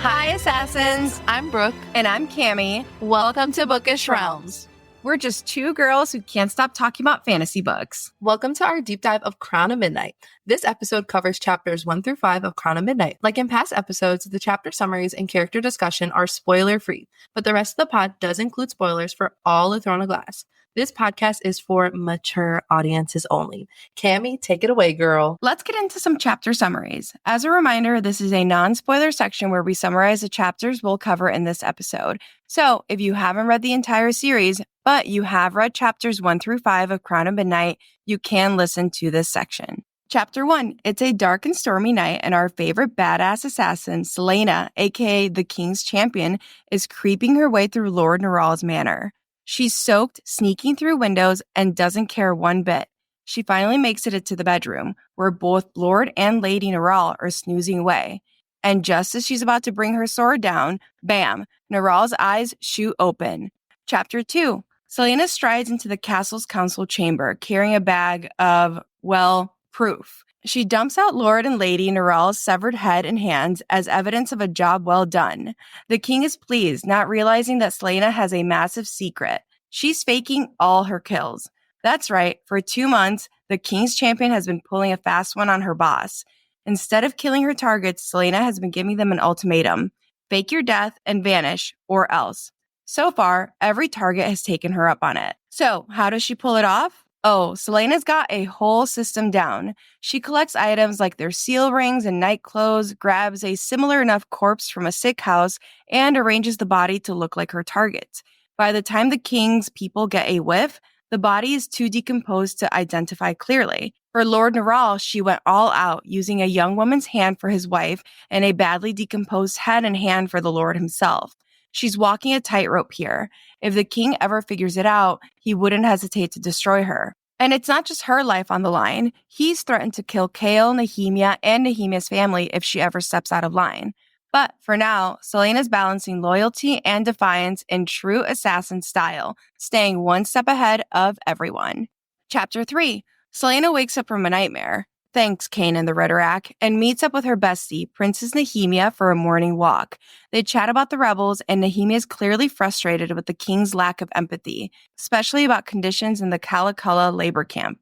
Hi, Assassins. I'm Brooke. And I'm Cami. Welcome to Bookish Realms. We're just two girls who can't stop talking about fantasy books. Welcome to our deep dive of Crown of Midnight. This episode covers chapters 1 through 5 of Crown of Midnight. Like in past episodes, the chapter summaries and character discussion are spoiler-free, but the rest of the pod does include spoilers for all of Throne of Glass. This podcast is for mature audiences only. Cami, take it away, girl. Let's get into some chapter summaries. As a reminder, this is a non-spoiler section where we summarize the chapters we'll cover in this episode. So if you haven't read the entire series, but you have read chapters 1 through 5 of Crown of Midnight, you can listen to this section. Chapter 1, it's a dark and stormy night, and our favorite badass assassin, Selena, aka the King's Champion, is creeping her way through Lord Neral's manor. She's soaked, sneaking through windows, and doesn't care one bit. She finally makes it into the bedroom, where both Lord and Lady Neral are snoozing away. And just as she's about to bring her sword down, bam, Neral's eyes shoot open. Chapter 2, Selena strides into the castle's council chamber, carrying a bag of, proof. She dumps out Lord and Lady Neral's severed head and hands as evidence of a job well done. The king is pleased, not realizing that Selena has a massive secret. She's faking all her kills. That's right, for 2 months, the King's Champion has been pulling a fast one on her boss. Instead of killing her targets, Selena has been giving them an ultimatum. Fake your death and vanish, or else. So far, every target has taken her up on it. So, how does she pull it off? Oh, Selena's got a whole system down. She collects items like their seal rings and night clothes, grabs a similar enough corpse from a sick house, and arranges the body to look like her target. By the time the king's people get a whiff, the body is too decomposed to identify clearly. For Lord Neral, she went all out, using a young woman's hand for his wife and a badly decomposed head and hand for the Lord himself. She's walking a tightrope here. If the king ever figures it out, he wouldn't hesitate to destroy her. And it's not just her life on the line. He's threatened to kill Kael, Nehemia, and Nehemia's family if she ever steps out of line. But for now, Selena's balancing loyalty and defiance in true assassin style, staying one step ahead of everyone. Chapter 3, Selena wakes up from a nightmare. Thanks, Kanan the Riderack, and meets up with her bestie, Princess Nehemia, for a morning walk. They chat about the rebels, and Nehemia is clearly frustrated with the king's lack of empathy, especially about conditions in the Kalakala labor camp.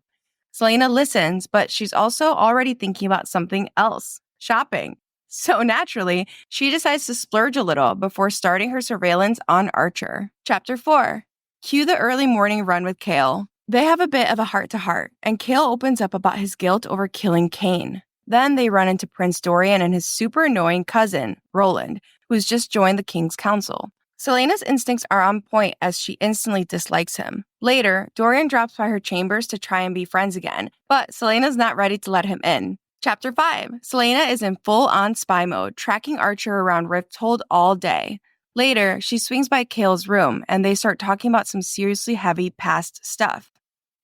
Selena listens, but she's also already thinking about something else, shopping. So naturally, she decides to splurge a little before starting her surveillance on Archer. Chapter 4, cue the early morning run with Kael. They have a bit of a heart-to-heart, and Kael opens up about his guilt over killing Cain. Then they run into Prince Dorian and his super annoying cousin, Roland, who's just joined the King's Council. Selena's instincts are on point as she instantly dislikes him. Later, Dorian drops by her chambers to try and be friends again, but Selena's not ready to let him in. Chapter 5, Selena is in full-on spy mode, tracking Archer around Rifthold all day. Later, she swings by Kael's room, and they start talking about some seriously heavy past stuff.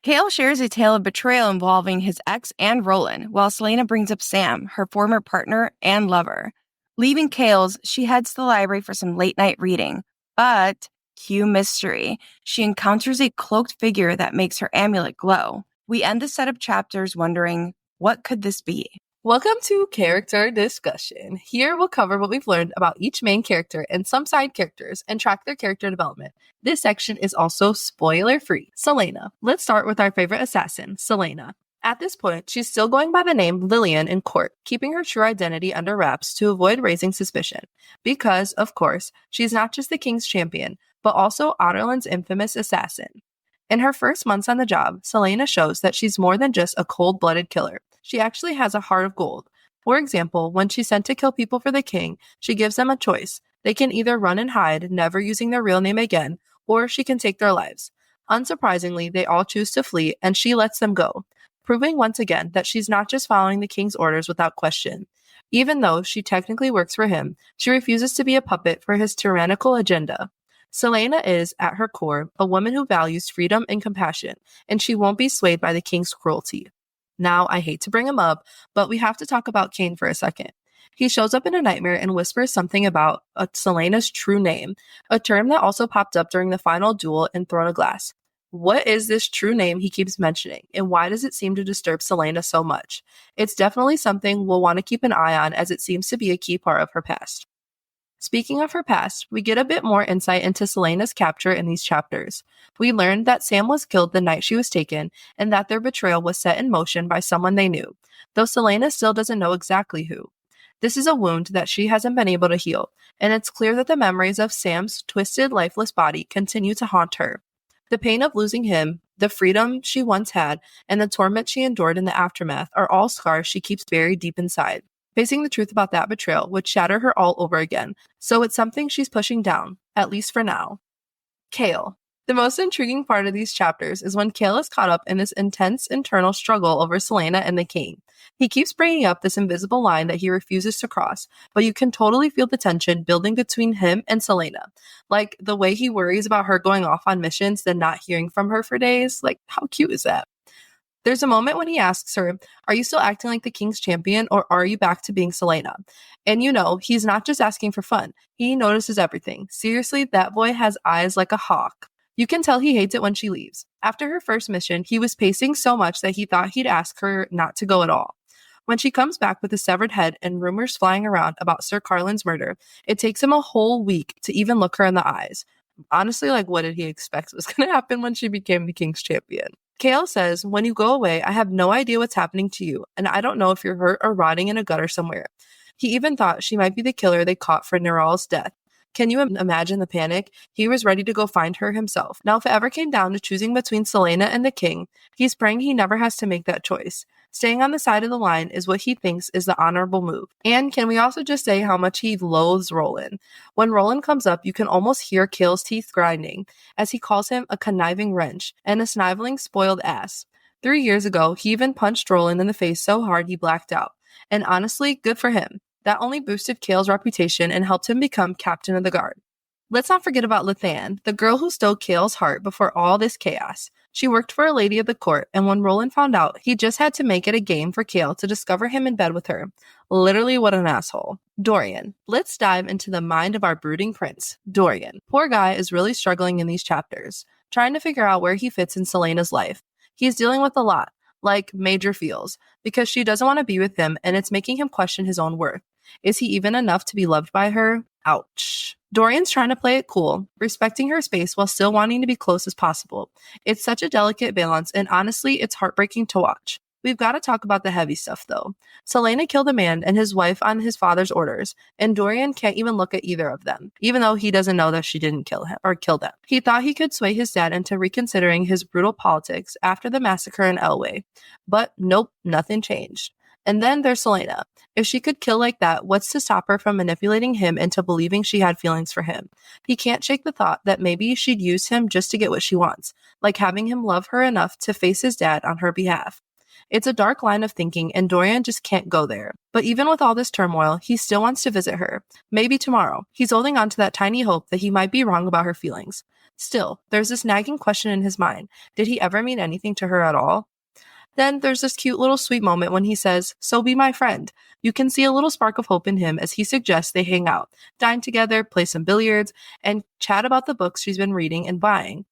Kael shares a tale of betrayal involving his ex and Roland, while Selena brings up Sam, her former partner and lover. Leaving Kael's, she heads to the library for some late-night reading. But, cue mystery, she encounters a cloaked figure that makes her amulet glow. We end the setup chapters wondering, what could this be? Welcome to Character Discussion. Here we'll cover what we've learned about each main character and some side characters and track their character development. This section is also spoiler-free. Selena. Let's start with our favorite assassin, Selena. At this point, she's still going by the name Lillian in court, keeping her true identity under wraps to avoid raising suspicion. Because, of course, she's not just the King's Champion, but also Otterland's infamous assassin. In her first months on the job, Selena shows that she's more than just a cold-blooded killer. She actually has a heart of gold. For example, when she's sent to kill people for the king, she gives them a choice. They can either run and hide, never using their real name again, or she can take their lives. Unsurprisingly, they all choose to flee, and she lets them go, proving once again that she's not just following the king's orders without question. Even though she technically works for him, she refuses to be a puppet for his tyrannical agenda. Selena is, at her core, a woman who values freedom and compassion, and she won't be swayed by the king's cruelty. Now, I hate to bring him up, but we have to talk about Cain for a second. He shows up in a nightmare and whispers something about Selena's true name, a term that also popped up during the final duel in Throne of Glass. What is this true name he keeps mentioning, and why does it seem to disturb Selena so much? It's definitely something we'll want to keep an eye on, as it seems to be a key part of her past. Speaking of her past, we get a bit more insight into Selena's capture in these chapters. We learned that Sam was killed the night she was taken, and that their betrayal was set in motion by someone they knew, though Selena still doesn't know exactly who. This is a wound that she hasn't been able to heal, and it's clear that the memories of Sam's twisted, lifeless body continue to haunt her. The pain of losing him, the freedom she once had, and the torment she endured in the aftermath are all scars she keeps buried deep inside. Facing the truth about that betrayal would shatter her all over again, so it's something she's pushing down, at least for now. Kale. The most intriguing part of these chapters is when Kale is caught up in this intense internal struggle over Selena and the king. He keeps bringing up this invisible line that he refuses to cross, but you can totally feel the tension building between him and Selena. Like the way he worries about her going off on missions then not hearing from her for days. Like, how cute is that? There's a moment when he asks her, "Are you still acting like the king's champion, or are you back to being Selena?" And he's not just asking for fun. He notices everything. Seriously, that boy has eyes like a hawk. You can tell he hates it when she leaves. After her first mission, he was pacing so much that he thought he'd ask her not to go at all. When she comes back with a severed head and rumors flying around about Sir Carlin's murder, it takes him a whole week to even look her in the eyes. Honestly, like, what did he expect was going to happen when she became the king's champion? Kale says, "When you go away, I have no idea what's happening to you, and I don't know if you're hurt or rotting in a gutter somewhere." He even thought she might be the killer they caught for Neral's death. Can you imagine the panic? He was ready to go find her himself. Now, if it ever came down to choosing between Selena and the king, he's praying he never has to make that choice. Staying on the side of the line is what he thinks is the honorable move. And can we also just say how much he loathes Roland? When Roland comes up, you can almost hear Kale's teeth grinding, as he calls him a conniving wrench and a sniveling spoiled ass. 3 years ago, he even punched Roland in the face so hard he blacked out. And honestly, good for him. That only boosted Kale's reputation and helped him become captain of the guard. Let's not forget about Lethan, the girl who stole Kale's heart before all this chaos. She worked for a lady of the court, and when Roland found out, he just had to make it a game for Kale to discover him in bed with her. Literally, what an asshole. Dorian. Let's dive into the mind of our brooding prince, Dorian. Poor guy is really struggling in these chapters, trying to figure out where he fits in Selena's life. He's dealing with a lot, like major feels, because she doesn't want to be with him, and it's making him question his own worth. Is he even enough to be loved by her? Ouch. Dorian's trying to play it cool, respecting her space while still wanting to be close as possible. It's such a delicate balance, and honestly, it's heartbreaking to watch. We've got to talk about the heavy stuff, though. Selena killed a man and his wife on his father's orders, and Dorian can't even look at either of them, even though he doesn't know that she didn't kill him or kill them. He thought he could sway his dad into reconsidering his brutal politics after the massacre in Elway, but nope, nothing changed. And then there's Selena. If she could kill like that, what's to stop her from manipulating him into believing she had feelings for him? He can't shake the thought that maybe she'd use him just to get what she wants, like having him love her enough to face his dad on her behalf. It's a dark line of thinking, and Dorian just can't go there. But even with all this turmoil, he still wants to visit her. Maybe tomorrow. He's holding on to that tiny hope that he might be wrong about her feelings. Still, there's this nagging question in his mind. Did he ever mean anything to her at all? Then there's this cute little sweet moment when he says, "So be my friend." You can see a little spark of hope in him as he suggests they hang out, dine together, play some billiards, and chat about the books she's been reading and buying.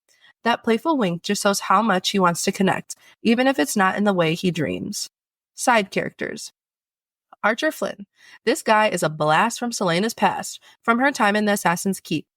That playful wink just shows how much he wants to connect, even if it's not in the way he dreams. Side characters. Archer Flynn. This guy is a blast from Selena's past, from her time in the Assassin's Keep.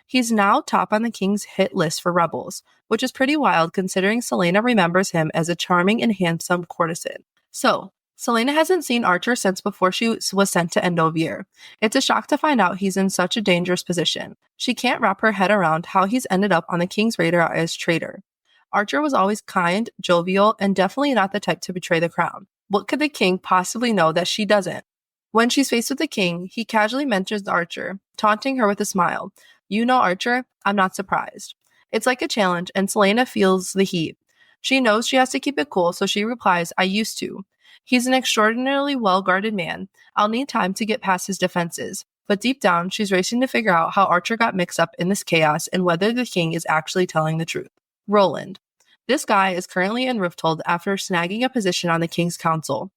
He's now top on the king's hit list for rebels, which is pretty wild considering Selena remembers him as a charming and handsome courtesan. So, Selena hasn't seen Archer since before she was sent to Endovier. It's a shock to find out he's in such a dangerous position. She can't wrap her head around how he's ended up on the king's radar as traitor. Archer was always kind, jovial, and definitely not the type to betray the crown. What could the king possibly know that she doesn't? When she's faced with the king, he casually mentions Archer, taunting her with a smile. "You know Archer? I'm not surprised." It's like a challenge, and Selena feels the heat. She knows she has to keep it cool, so she replies, "I used to." He's an extraordinarily well-guarded man. I'll need time to get past his defenses. But deep down, she's racing to figure out how Archer got mixed up in this chaos and whether the king is actually telling the truth. Roland. This guy is currently in Rifthold after snagging a position on the king's council.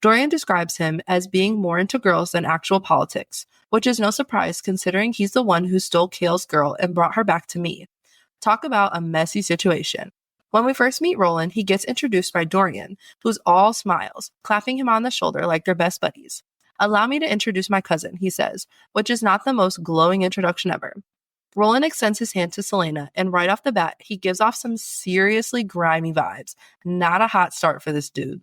Dorian describes him as being more into girls than actual politics, which is no surprise considering he's the one who stole Kale's girl and brought her back to me. Talk about a messy situation. When we first meet Roland, he gets introduced by Dorian, who's all smiles, clapping him on the shoulder like they're best buddies. "Allow me to introduce my cousin," he says, which is not the most glowing introduction ever. Roland extends his hand to Celaena, and right off the bat, he gives off some seriously grimy vibes. Not a hot start for this dude.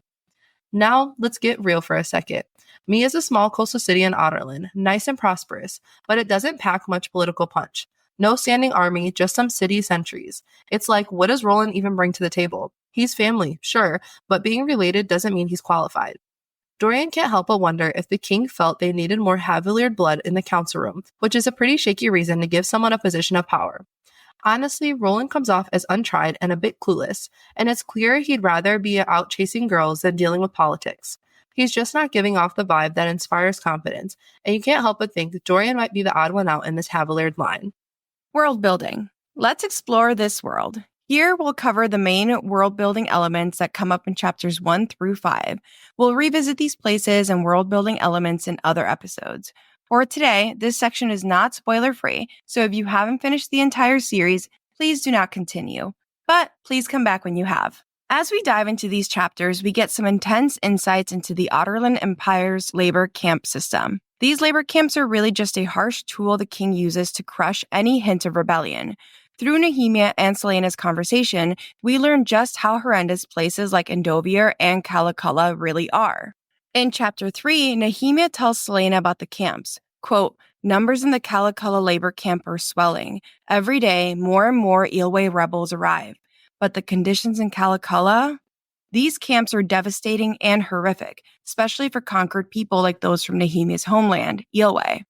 Now, let's get real for a second. Me is a small coastal city in Otterland, nice and prosperous, but it doesn't pack much political punch. No standing army, just some city sentries. It's like, what does Roland even bring to the table? He's family, sure, but being related doesn't mean he's qualified. Dorian can't help but wonder if the king felt they needed more Haviliard blood in the council room, which is a pretty shaky reason to give someone a position of power. Honestly, Roland comes off as untried and a bit clueless, and it's clear he'd rather be out chasing girls than dealing with politics. He's just not giving off the vibe that inspires confidence, and you can't help but think that Dorian might be the odd one out in this Haviliard line. World building. Let's explore this world. Here, we'll cover the main world-building elements that come up in chapters 1 through 5. We'll revisit these places and world-building elements in other episodes. For today, this section is not spoiler-free, so if you haven't finished the entire series, please do not continue. But please come back when you have. As we dive into these chapters, we get some intense insights into the Otterland Empire's labor camp system. These labor camps are really just a harsh tool the king uses to crush any hint of rebellion. Through Nehemia and Celaena's conversation, we learn just how horrendous places like Endovier and Calaculla really are. In Chapter 3, Nehemia tells Celaena about the camps. Quote, "Numbers in the Calaculla labor camp are swelling. Every day, more and more Eelway rebels arrive. But the conditions in Calaculla? These camps are devastating and horrific, especially for conquered people like those from Nehemia's homeland, Eelway.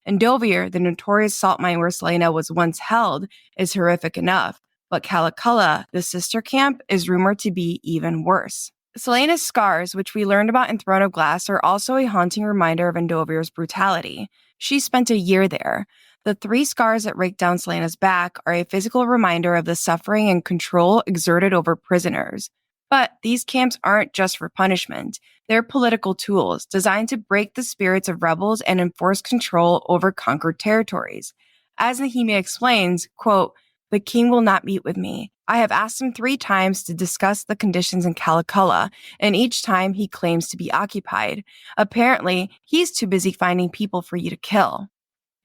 Endovier, the notorious salt mine where Celaena was once held, is horrific enough, but Calaculla, the sister camp, is rumored to be even worse." Celaena's scars, which we learned about in Throne of Glass, are also a haunting reminder of Endovier's brutality. She spent a year there. The 3 scars that rake down Celaena's back are a physical reminder of the suffering and control exerted over prisoners. But these camps aren't just for punishment. They're political tools designed to break the spirits of rebels and enforce control over conquered territories. As Nehemia explains, quote, "The king will not meet with me. I have asked him 3 times to discuss the conditions in Calaculla, and each time he claims to be occupied. Apparently, he's too busy finding people for you to kill."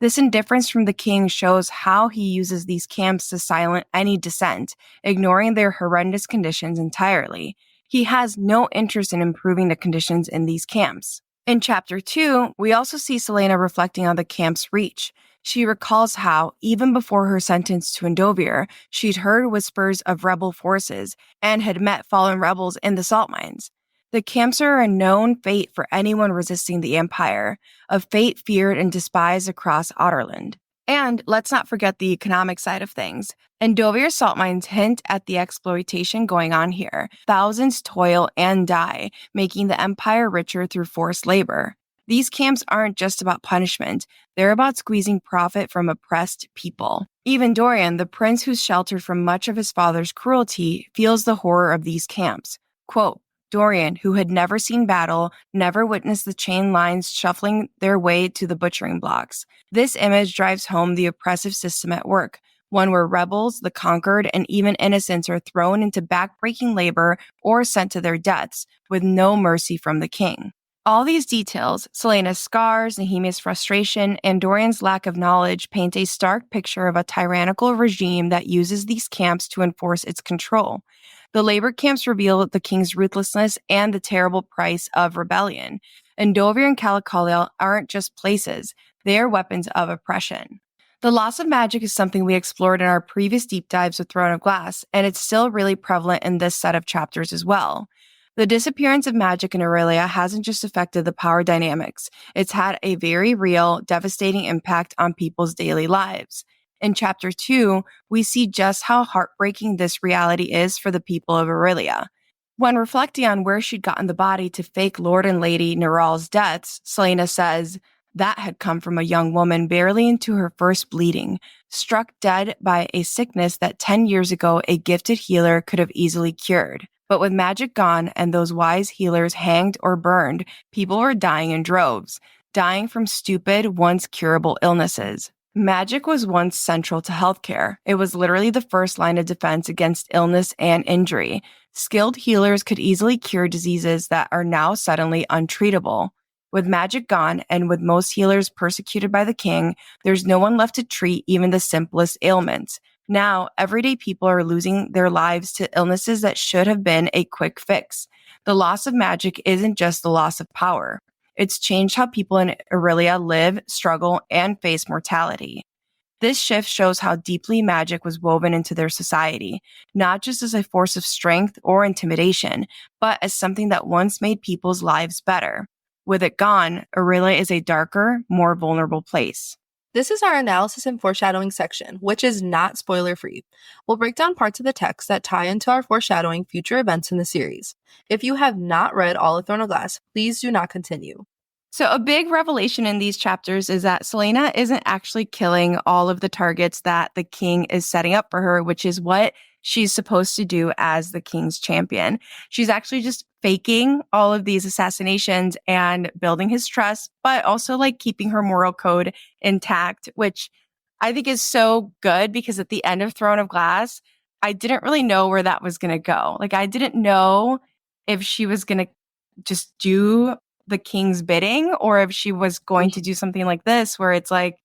This indifference from the king shows how he uses these camps to silence any dissent, ignoring their horrendous conditions entirely. He has no interest in improving the conditions in these camps. In Chapter 2, we also see Celaena reflecting on the camp's reach. She recalls how, even before her sentence to Endovier, she'd heard whispers of rebel forces and had met fallen rebels in the salt mines. The camps are a known fate for anyone resisting the Empire, a fate feared and despised across Otterland. And let's not forget the economic side of things. Endovier salt mines hint at the exploitation going on here. Thousands toil and die, making the Empire richer through forced labor. These camps aren't just about punishment, they're about squeezing profit from oppressed people. Even Dorian, the prince who's sheltered from much of his father's cruelty, feels the horror of these camps. Quote, Dorian, who had never seen battle, never witnessed the chain lines shuffling their way to the butchering blocks. This image drives home the oppressive system at work, one where rebels, the conquered, and even innocents are thrown into backbreaking labor or sent to their deaths, with no mercy from the king. All these details, Celaena's scars, Nehemia's frustration, and Dorian's lack of knowledge paint a stark picture of a tyrannical regime that uses these camps to enforce its control. The labor camps reveal the king's ruthlessness and the terrible price of rebellion. Endovier and Calaculla aren't just places, they are weapons of oppression. The loss of magic is something we explored in our previous deep dives with Throne of Glass, and it's still really prevalent in this set of chapters as well. The disappearance of magic in Aurelia hasn't just affected the power dynamics, it's had a very real, devastating impact on people's daily lives. In Chapter 2, we see just how heartbreaking this reality is for the people of Aurelia. When reflecting on where she'd gotten the body to fake Lord and Lady Neral's deaths, Celaena says, that had come from a young woman barely into her first bleeding, struck dead by a sickness that 10 years ago a gifted healer could have easily cured. But with magic gone and those wise healers hanged or burned, people were dying in droves, dying from stupid, once curable illnesses. Magic was once central to healthcare. It was literally the first line of defense against illness and injury. Skilled healers could easily cure diseases that are now suddenly untreatable. With magic gone and with most healers persecuted by the king, there's no one left to treat even the simplest ailments. Now, everyday people are losing their lives to illnesses that should have been a quick fix. The loss of magic isn't just the loss of power. It's changed how people in Aurelia live, struggle, and face mortality. This shift shows how deeply magic was woven into their society, not just as a force of strength or intimidation, but as something that once made people's lives better. With it gone, Aurelia is a darker, more vulnerable place. This is our analysis and foreshadowing section, which is not spoiler free. We'll break down parts of the text that tie into our foreshadowing future events in the series. If you have not read all of Throne of Glass, please do not continue. So a big revelation in these chapters is that Selena isn't actually killing all of the targets that the king is setting up for her, which is what she's supposed to do as the king's champion. She's actually just faking all of these assassinations and building his trust, but also like keeping her moral code intact, which I think is so good because at the end of Throne of Glass, I didn't really know where that was going to go. Like I didn't know if she was going to just do the king's bidding or if she was going to do something like this where it's like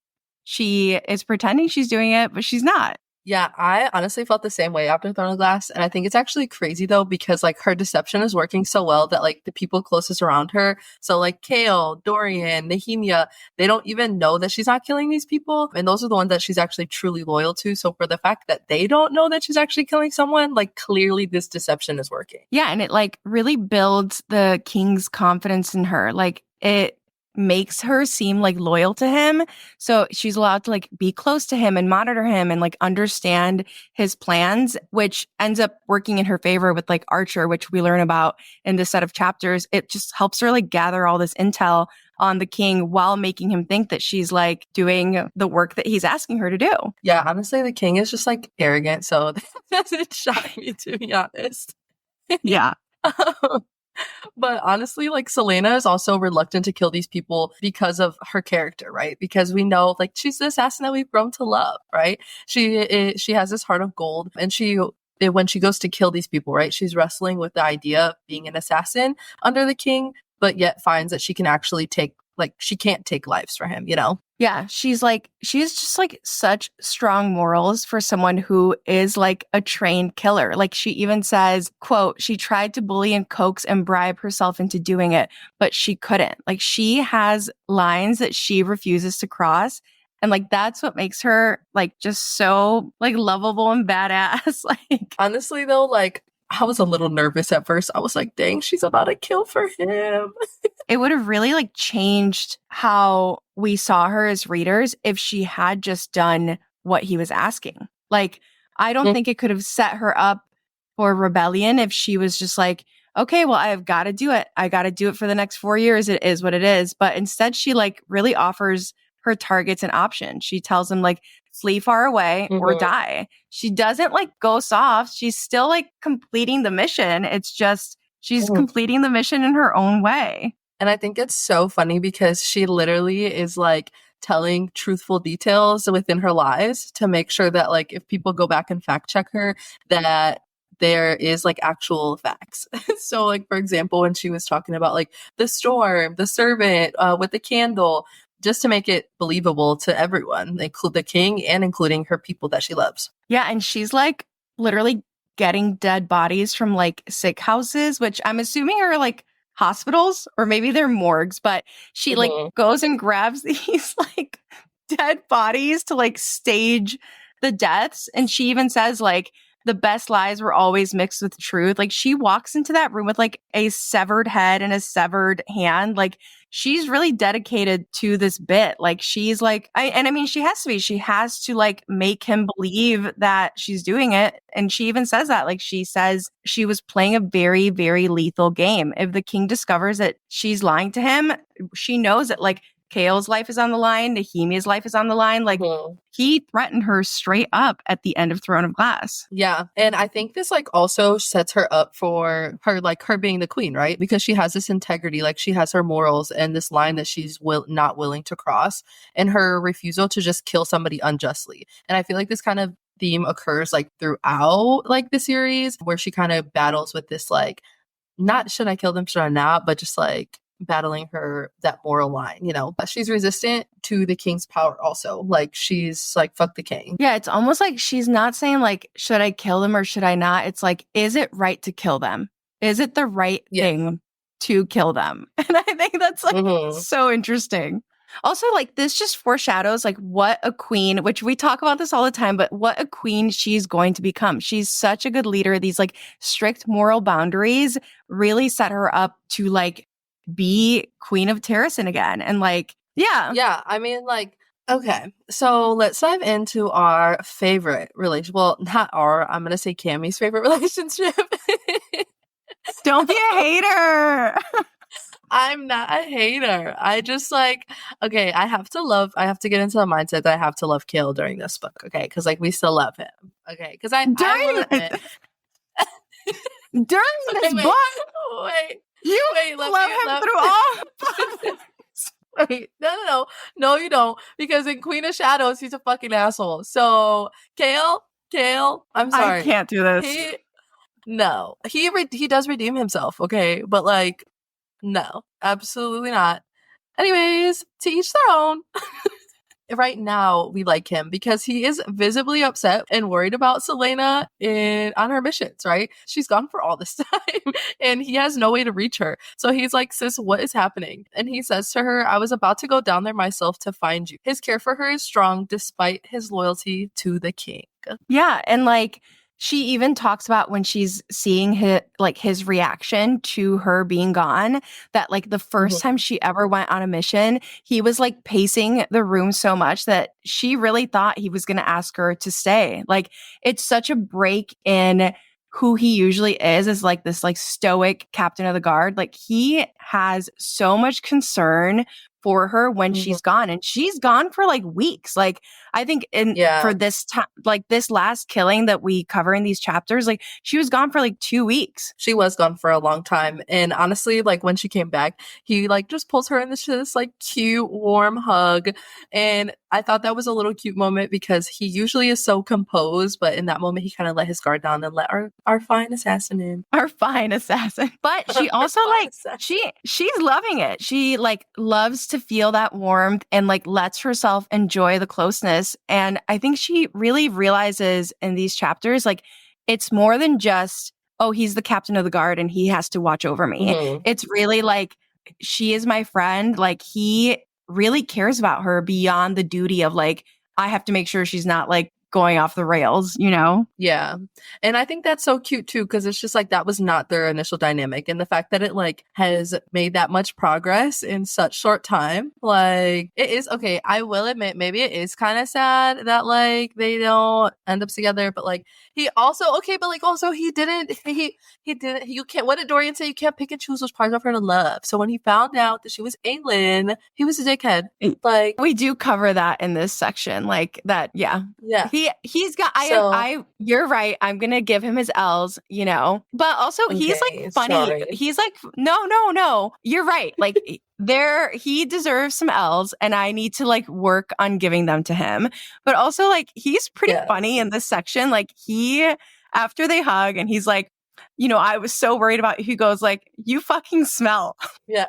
she is pretending she's doing it, but she's not. Yeah, I honestly felt the same way after Throne of Glass. And I think it's actually crazy though, because like her deception is working so well that like the people closest around her, so like Kale, Dorian, Nehemia, they don't even know that she's not killing these people. And those are the ones that she's actually truly loyal to. So for the fact that they don't know that she's actually killing someone, like clearly this deception is working. Yeah. And it like really builds the king's confidence in her. Like it makes her seem like loyal to him. So she's allowed to like be close to him and monitor him and like understand his plans, which ends up working in her favor with like Archer, which we learn about in this set of chapters. It just helps her like gather all this intel on the king while making him think that she's like doing the work that he's asking her to do. Yeah, honestly, the king is just like arrogant. So that doesn't shock me, to be honest. Yeah. But honestly, like Selena is also reluctant to kill these people because of her character, right? Because we know like she's the assassin that we've grown to love, right? She has this heart of gold, and when she goes to kill these people, right? She's wrestling with the idea of being an assassin under the king, but yet finds that she can't take lives for him, you know? Yeah, she's just like such strong morals for someone who is like a trained killer. Like she even says, quote, she tried to bully and coax and bribe herself into doing it, but she couldn't. Like she has lines that she refuses to cross. And like that's what makes her like just so like lovable and badass. Like honestly though, like I was a little nervous at first. I was like, dang, she's about to kill for him. it would have really like changed how we saw her as readers if she had just done what he was asking. Like, I don't think it could have set her up for rebellion if she was just like, okay, well, I've got to do it. I got to do it for the next 4 years. It is what it is. But instead, she like really offers her targets an option. She tells them like, flee far away or die. She doesn't like go soft. She's still like completing the mission. It's just she's completing the mission in her own way. And I think it's so funny because she literally is like telling truthful details within her lives to make sure that like if people go back and fact check her, that there is like actual facts. So like, for example, when she was talking about like the storm, the servant with the candle, just to make it believable to everyone, include the king and including her people that she loves. Yeah. And she's like literally getting dead bodies from like sick houses, which I'm assuming are like hospitals or maybe they're morgues, but she like goes and grabs these like dead bodies to like stage the deaths. And she even says like the best lies were always mixed with truth. Like she walks into that room with like a severed head and a severed hand. Like she's really dedicated to this bit. Like she's like, I mean, she has to be. She has to like make him believe that she's doing it. And she even says that. Like she says she was playing a very, very lethal game. If the king discovers that she's lying to him, she knows that like Kale's life is on the line, Nehemia's life is on the line. Like he threatened her straight up at the end of Throne of Glass. Yeah. And I think this like also sets her up for her, like her being the queen, right? Because she has this integrity, like she has her morals and this line that she's not willing to cross, and her refusal to just kill somebody unjustly. And I feel like this kind of theme occurs like throughout like the series, where she kind of battles with this like, not should I kill them, should I not, but just like battling that moral line, you know. But she's resistant to the king's power also. Like, she's like, fuck the king. Yeah, it's almost like she's not saying like, should I kill them or should I not? It's like, is it right to kill them? Is it the right thing to kill them? And I think that's like so interesting. Also, like, this just foreshadows like what a queen, which we talk about this all the time, but what a queen she's going to become. She's such a good leader. These like strict moral boundaries really set her up to like be Queen of Terrasen again. And like, yeah. Yeah, I mean, like, okay, so let's dive into our favorite relation. Well, not our, I'm going to say Cami's favorite relationship. Don't be a hater. I'm not a hater. I just like, okay, I have to get into the mindset that I have to love Kale during this book, okay? Because like we still love him, okay? Because I will admit, during this book, you love him through all. Wait, no, you don't. Because in Queen of Shadows, he's a fucking asshole. So Kale, I'm sorry, I can't do this. He does redeem himself, okay? But like, no, absolutely not. Anyways, to each their own. Right now, we like him because he is visibly upset and worried about Celaena on her missions, right? She's gone for all this time and he has no way to reach her. So he's like, sis, what is happening? And he says to her, I was about to go down there myself to find you. His care for her is strong despite his loyalty to the king. Yeah, and like, she even talks about when she's seeing his reaction to her being gone, that like the first time she ever went on a mission, he was like pacing the room so much that she really thought he was going to ask her to stay. Like, it's such a break in who he usually is like this like stoic captain of the guard. Like, he has so much concern for her when she's gone, and she's gone for like weeks. Like, I think for this time, like this last killing that we cover in these chapters, like she was gone for like 2 weeks. She was gone for a long time. And honestly, like when she came back, he like just pulls her in this like cute, warm hug. And I thought that was a little cute moment because he usually is so composed, but in that moment he kind of let his guard down and let our fine assassin in. Our fine assassin. But she also like she's loving it. She like loves to feel that warmth and like lets herself enjoy the closeness. And I think she really realizes in these chapters, like, it's more than just, oh, he's the captain of the guard and he has to watch over me. It's really like, she is my friend. Like, he really cares about her beyond the duty of like, I have to make sure she's not like going off the rails, you know? Yeah. And I think that's so cute too, because it's just like that was not their initial dynamic. And the fact that it like has made that much progress in such short time, like it is okay. I will admit, maybe it is kind of sad that like they don't end up together, but like he also, okay, but like also he didn't, you can't, what did Dorian say? You can't pick and choose which parts of her to love. So when he found out that she was Aelin, he was a dickhead. Like, we do cover that in this section, like that. Yeah. Yeah. He's got, you're right. I'm going to give him his L's, you know, but also he's like funny. Sorry. He's like, no, you're right. Like he deserves some L's and I need to like work on giving them to him. But also like, he's pretty funny in this section. Like after they hug and he's like, you know, I was so worried about, he goes like, you fucking smell. Yeah.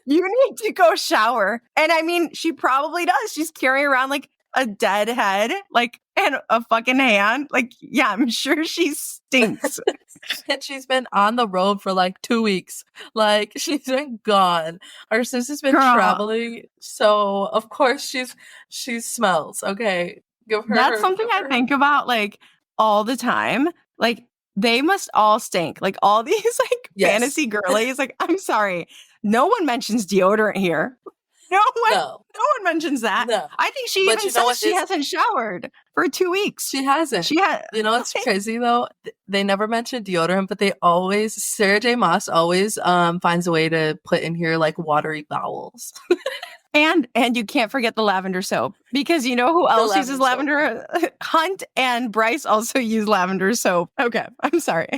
You need to go shower. And I mean, she probably does. She's carrying around like a dead head, like, and a fucking hand. Like, yeah, I'm sure she stinks. And she's been on the road for like 2 weeks. Like, she's been gone. Our sister's been traveling. So of course she smells. Okay. That's something I think about like all the time. Like, they must all stink. Like all these like fantasy girlies. Like, I'm sorry. No one mentions deodorant here. No one mentions that. No. I think she even says she hasn't showered for 2 weeks. She hasn't. You know what's crazy though? They never mention deodorant, but Sarah J. Maas always finds a way to put in here like watery bowels. And you can't forget the lavender soap, because you know who else uses lavender? Hunt and Bryce also use lavender soap. Okay, I'm sorry.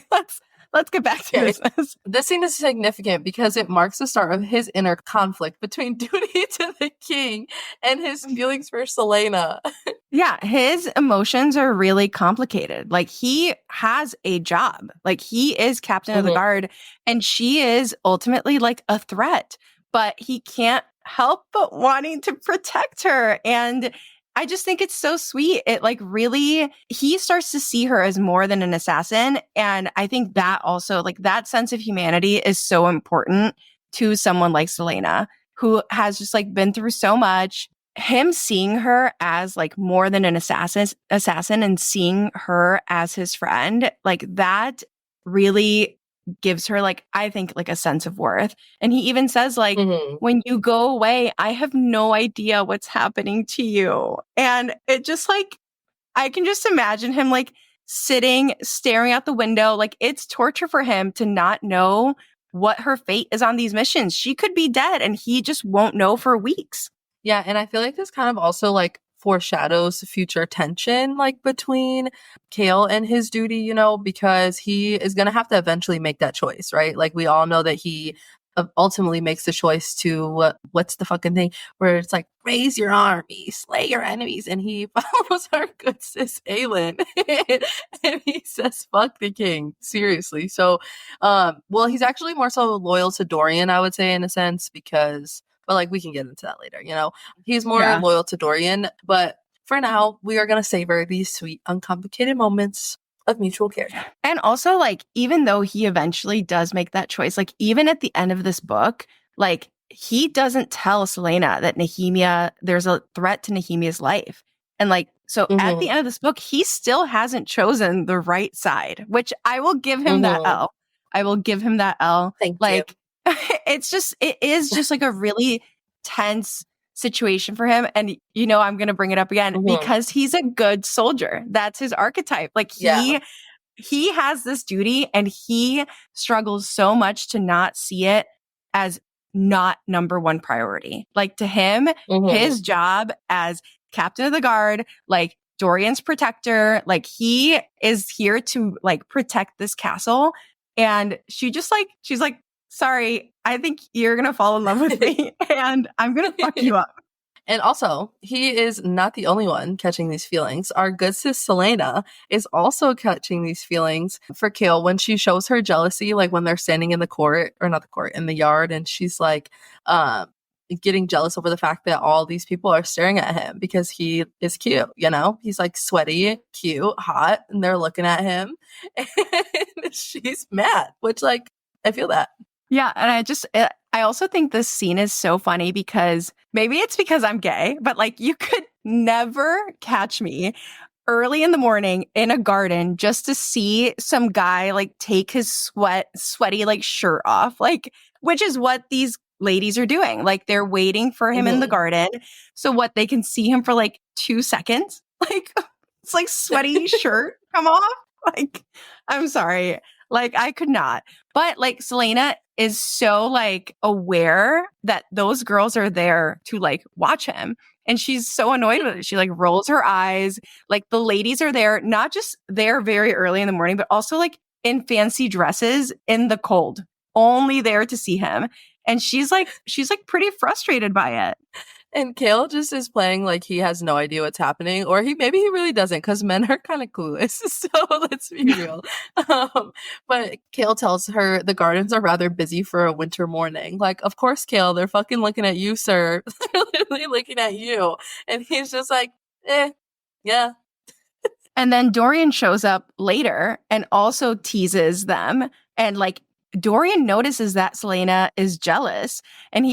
let's get back to Okay. business. This scene is significant because it marks the start of his inner conflict between duty to the king and his feelings for Selena. Yeah, his emotions are really complicated. Like, he has a job. Like, he is captain of the guard, and she is ultimately like a threat, but he can't help but wanting to protect her. And I just think it's so sweet. It like really, he starts to see her as more than an assassin. And I think that also, like, that sense of humanity is so important to someone like Selena, who has just like been through so much. Him seeing her as like more than an assassin and seeing her as his friend, like that really gives her like, I think, like a sense of worth. And he even says like, when you go away, I have no idea what's happening to you. And it just like, I can just imagine him like sitting, staring out the window. Like, it's torture for him to not know what her fate is on these missions. She could be dead and he just won't know for weeks. Yeah, and I feel like this kind of also like foreshadows future tension like between Kale and his duty, you know, because he is going to have to eventually make that choice, right? Like we all know that he ultimately makes the choice to what's the fucking thing where it's like raise your army, slay your enemies, and he follows our good sis Aelin and he says fuck the king, seriously. So well, he's actually more so loyal to Dorian, I would say, in a sense, because but like we can get into that later, you know. He's more loyal to Dorian, but for now, we are going to savor these sweet, uncomplicated moments of mutual care. And also, like, even though he eventually does make that choice, like, even at the end of this book, like, he doesn't tell Selena that there's a threat to Nehemia's life. And like, so at the end of this book, he still hasn't chosen the right side, which I will give him that L. I will give him that L. Thank you. It is just like a really tense situation for him. And, you know, I'm going to bring it up again because he's a good soldier. That's his archetype. Like he has this duty and he struggles so much to not see it as not number one priority. Like to him, his job as captain of the guard, like Dorian's protector, like he is here to like protect this castle. And she's like, sorry, I think you're going to fall in love with me and I'm going to fuck you up. And also, he is not the only one catching these feelings. Our good sis Selena is also catching these feelings for Kale when she shows her jealousy, like when they're standing in the court, or not the court, in the yard, and she's like getting jealous over the fact that all these people are staring at him because he is cute, you know? He's like sweaty, cute, hot, and they're looking at him. And she's mad, which like, I feel that. Yeah, and I also think this scene is so funny because maybe it's because I'm gay, but like you could never catch me early in the morning in a garden just to see some guy like take his sweaty like shirt off, like, which is what these ladies are doing. Like they're waiting for him in the garden so what they can see him for like 2 seconds. Like it's like sweaty shirt come off. Like, I'm sorry. Like I could not. But like Selena is so like aware that those girls are there to like watch him. And she's so annoyed with it. She like rolls her eyes. Like the ladies are there, not just there very early in the morning, but also like in fancy dresses in the cold, only there to see him. And she's like pretty frustrated by it. And Kale just is playing like he has no idea what's happening, or maybe he really doesn't, because men are kind of clueless. So let's be real. But Kale tells her the gardens are rather busy for a winter morning. Like, of course, Kale, they're fucking looking at you, sir. They're literally looking at you. And he's just like, yeah. And then Dorian shows up later and also teases them. And like, Dorian notices that Selena is jealous. And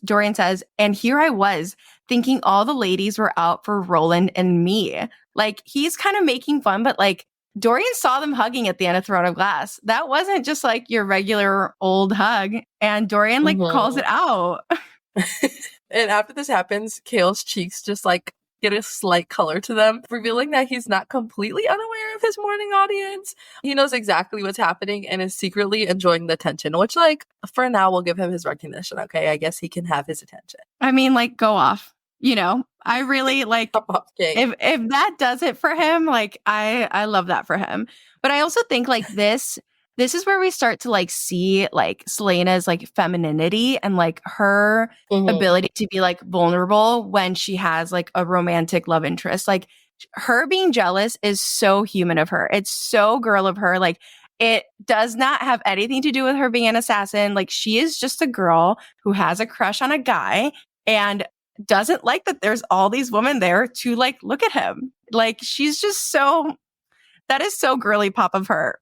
Dorian says, and here I was thinking all the ladies were out for Roland and me. Like he's kind of making fun, but like Dorian saw them hugging at the end of Throne of Glass. That wasn't just like your regular old hug. And Dorian like calls it out. And after this happens, Kale's cheeks just like get a slight color to them, revealing that he's not completely unaware of his morning audience. He knows exactly what's happening and is secretly enjoying the attention, which, like, for now, we'll give him his recognition, okay? I guess he can have his attention. I mean, like, go off. You know, I really, like, if that does it for him, like, I love that for him. But I also think, like, this this is where we start to like see like Selena's like femininity and like her ability to be like vulnerable when she has like a romantic love interest. Like her being jealous is so human of her. It's so girl of her. Like it does not have anything to do with her being an assassin. Like she is just a girl who has a crush on a guy and doesn't like that there's all these women there to like look at him. Like she's just so, that is so girly pop of her.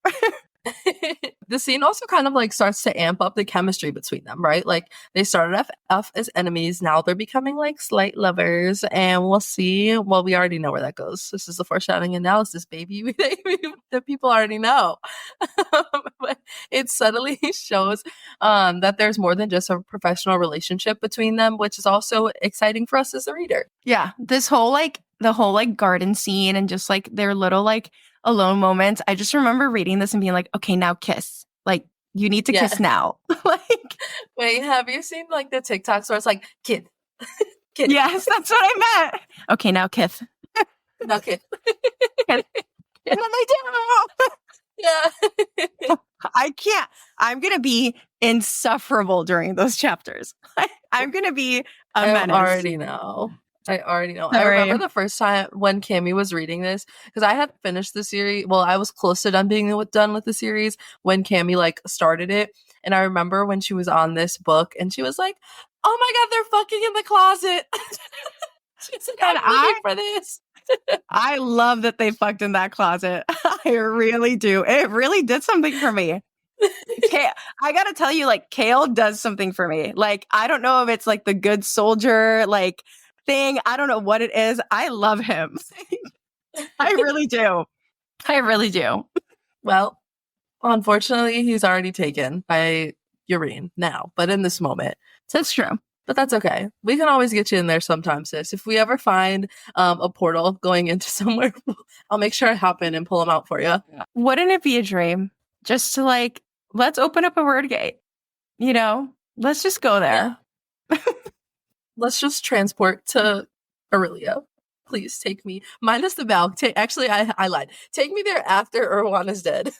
The scene also kind of like starts to amp up the chemistry between them, right? Like they started off as enemies, now they're becoming like slight lovers, and we'll see. Well, we already know where that goes. This is the foreshadowing analysis, baby. The people already know. But it subtly shows that there's more than just a professional relationship between them, which is also exciting for us as the reader. Yeah, this whole like the whole like garden scene and just like their little like alone moments. I just remember reading this and being like, okay, now kiss. Like you need to kiss now. Like, wait, have you seen like the TikToks where it's like, kid? Yes, that's what I meant. Okay, now kiss. Now kid. And then they do. Yeah. I can't. I'm going to be insufferable during those chapters. I'm going to be a menace. I already know. I remember the first time when Cami was reading this, because I had finished the series. Well, I was close to done with the series when Cami like started it. And I remember when she was on this book and she was like, oh my God, they're fucking in the closet. She's like, I'm looking for this. I love that they fucked in that closet. I really do. It really did something for me. I gotta tell you, like, Kale does something for me. Like, I don't know if it's like the good soldier, like, thing. I don't know what it is. I love him. I really do. I really do. Well, unfortunately, he's already taken by Urine now, but in this moment. That's true. But that's okay. We can always get you in there sometimes, sis. If we ever find a portal going into somewhere, I'll make sure I hop in and pull them out for you. Wouldn't it be a dream just to like, let's open up a word gate, you know? Let's just go there. Yeah. Let's just transport to Aurelia. Please take me. Minus the bell. Actually, I lied. Take me there after Erwan is dead.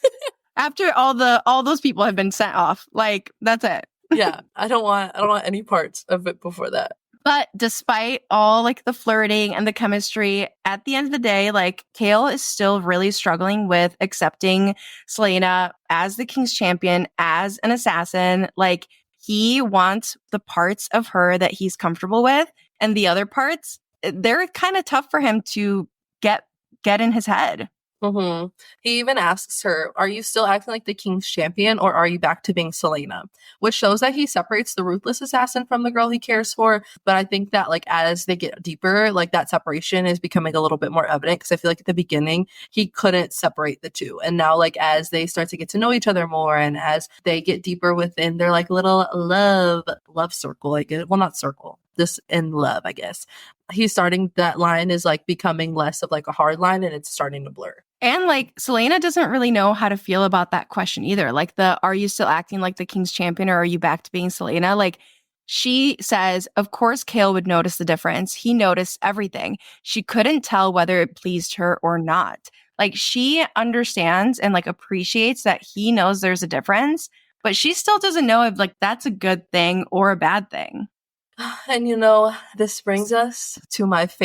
After all those people have been sent off. Like, that's it. Yeah. I don't want any parts of it before that. But despite all like the flirting and the chemistry, at the end of the day, like Kale is still really struggling with accepting Selena as the King's champion, as an assassin. Like he wants the parts of her that he's comfortable with, and the other parts, they're kind of tough for him to get in his head. Mm-hmm. He even asks her, are you still acting like the King's champion, or are you back to being Selena? Which shows that he separates the ruthless assassin from the girl he cares for. But I think that like as they get deeper, like that separation is becoming a little bit more evident, because I feel like at the beginning he couldn't separate the two. And now like as they start to get to know each other more and as they get deeper within their like little love circle, like, well, not circle, this in love, I guess. He's starting, that line is like becoming less of like a hard line and it's starting to blur. And like Selena doesn't really know how to feel about that question either. Like are you still acting like the King's champion, or are you back to being Selena? Like she says, of course Kale would notice the difference. He noticed everything. She couldn't tell whether it pleased her or not. Like she understands and like appreciates that he knows there's a difference, but she still doesn't know if like that's a good thing or a bad thing. And you know, this brings us to one of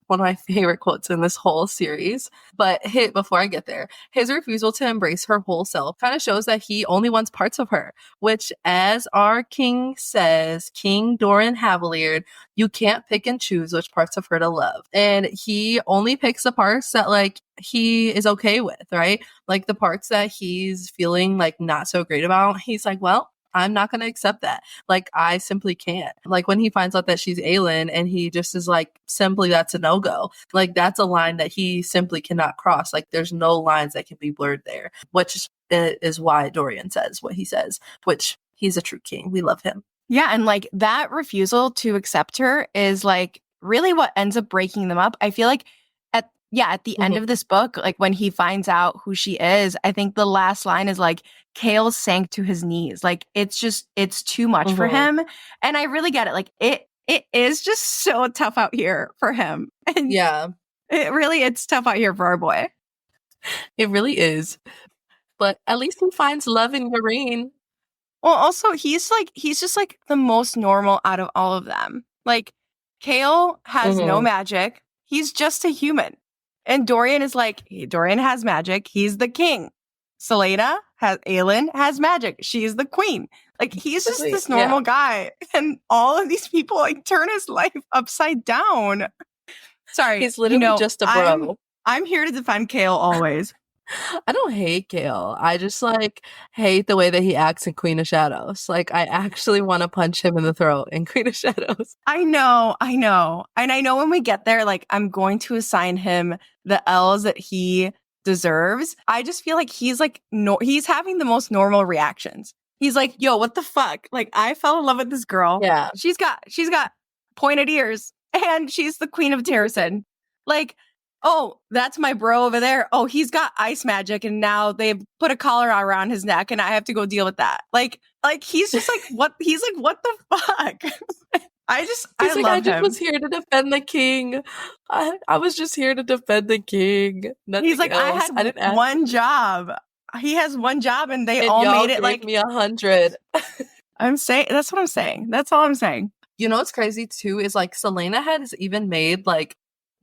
my favorite quotes in this whole series. But before I get there, his refusal to embrace her whole self kind of shows that he only wants parts of her, which, as our king says, King Doran Haviliard, you can't pick and choose which parts of her to love. And he only picks the parts that like he is okay with, right? Like the parts that he's feeling like not so great about, he's like, well, I'm not going to accept that. Like, I simply can't. Like, when he finds out that she's Aelin and he just is like, simply, that's a no-go. Like, that's a line that he simply cannot cross. Like, there's no lines that can be blurred there, which is why Dorian says what he says, which he's a true king. We love him. Yeah. And like that refusal to accept her is like really what ends up breaking them up. I feel like at the end of this book, like when he finds out who she is, I think the last line is like, Kale sank to his knees. Like it's too much for him. And I really get it. Like it is just so tough out here for him. And yeah, it's tough out here for our boy. It really is. but at least he finds love in Doreen. Well, also he's just like the most normal out of all of them. Like Kale has no magic. He's just a human. And Dorian is like, Dorian has magic. He's the king. Aelin has magic. She's the queen. Like he's just this normal guy. And all of these people like turn his life upside down. Sorry. He's literally just a bro. I'm here to defend Kale always. I don't hate Gale. I just like hate the way that he acts in Queen of Shadows. Like I actually want to punch him in the throat in Queen of Shadows. I know. And I know when we get there, like I'm going to assign him the L's that he deserves. I just feel like he's like, he's having the most normal reactions. He's like, yo, what the fuck? Like I fell in love with this girl. Yeah. She's got pointed ears and she's the queen of Terrasen. Like, oh, that's my bro over there. Oh, he's got ice magic and now they've put a collar around his neck and I have to go deal with that. Like he's just like, what? He's like, what the fuck? I love him. Was here to defend the king. I was just here to defend the king. Nothing he's like, else. I had one job. He has one job and they all made it like me 100. I'm saying, that's what I'm saying. That's all I'm saying. You know what's crazy too is like Selena has even made like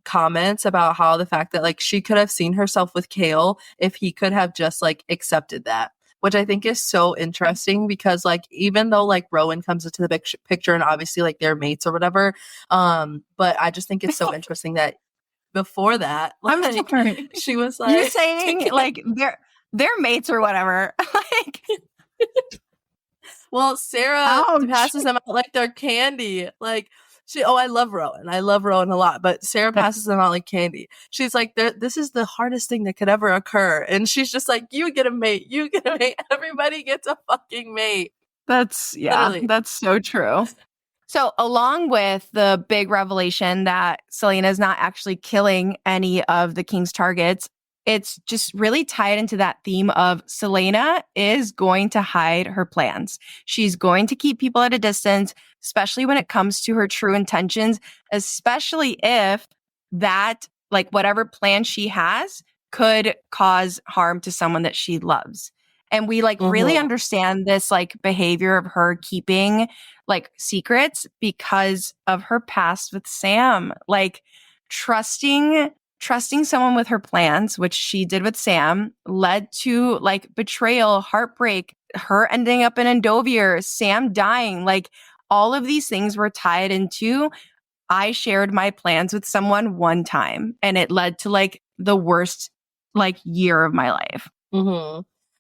comments about how the fact that like she could have seen herself with Kale if he could have just like accepted that, which I think is so interesting because like even though like Rowan comes into the picture and obviously like they're mates or whatever, but I just think it's so interesting that before that, like she was like, you're saying like they're mates or whatever. Like, well, Sarah passes them out like they're candy. Like I love Rowan. I love Rowan a lot, but Sarah passes them out like candy. She's like, this is the hardest thing that could ever occur. And she's just like, you get a mate. You get a mate. Everybody gets a fucking mate. That's so true. So along with the big revelation that Selena is not actually killing any of the king's targets, it's just really tied into that theme of Selena is going to hide her plans. She's going to keep people at a distance, especially when it comes to her true intentions, especially if that, like whatever plan she has could cause harm to someone that she loves. And we like really understand this like behavior of her keeping like secrets because of her past with Sam, like trusting someone with her plans, which she did with Sam, led to like betrayal, heartbreak, her ending up in Endovier, Sam dying. Like all of these things were tied into, I shared my plans with someone one time and it led to like the worst like year of my life.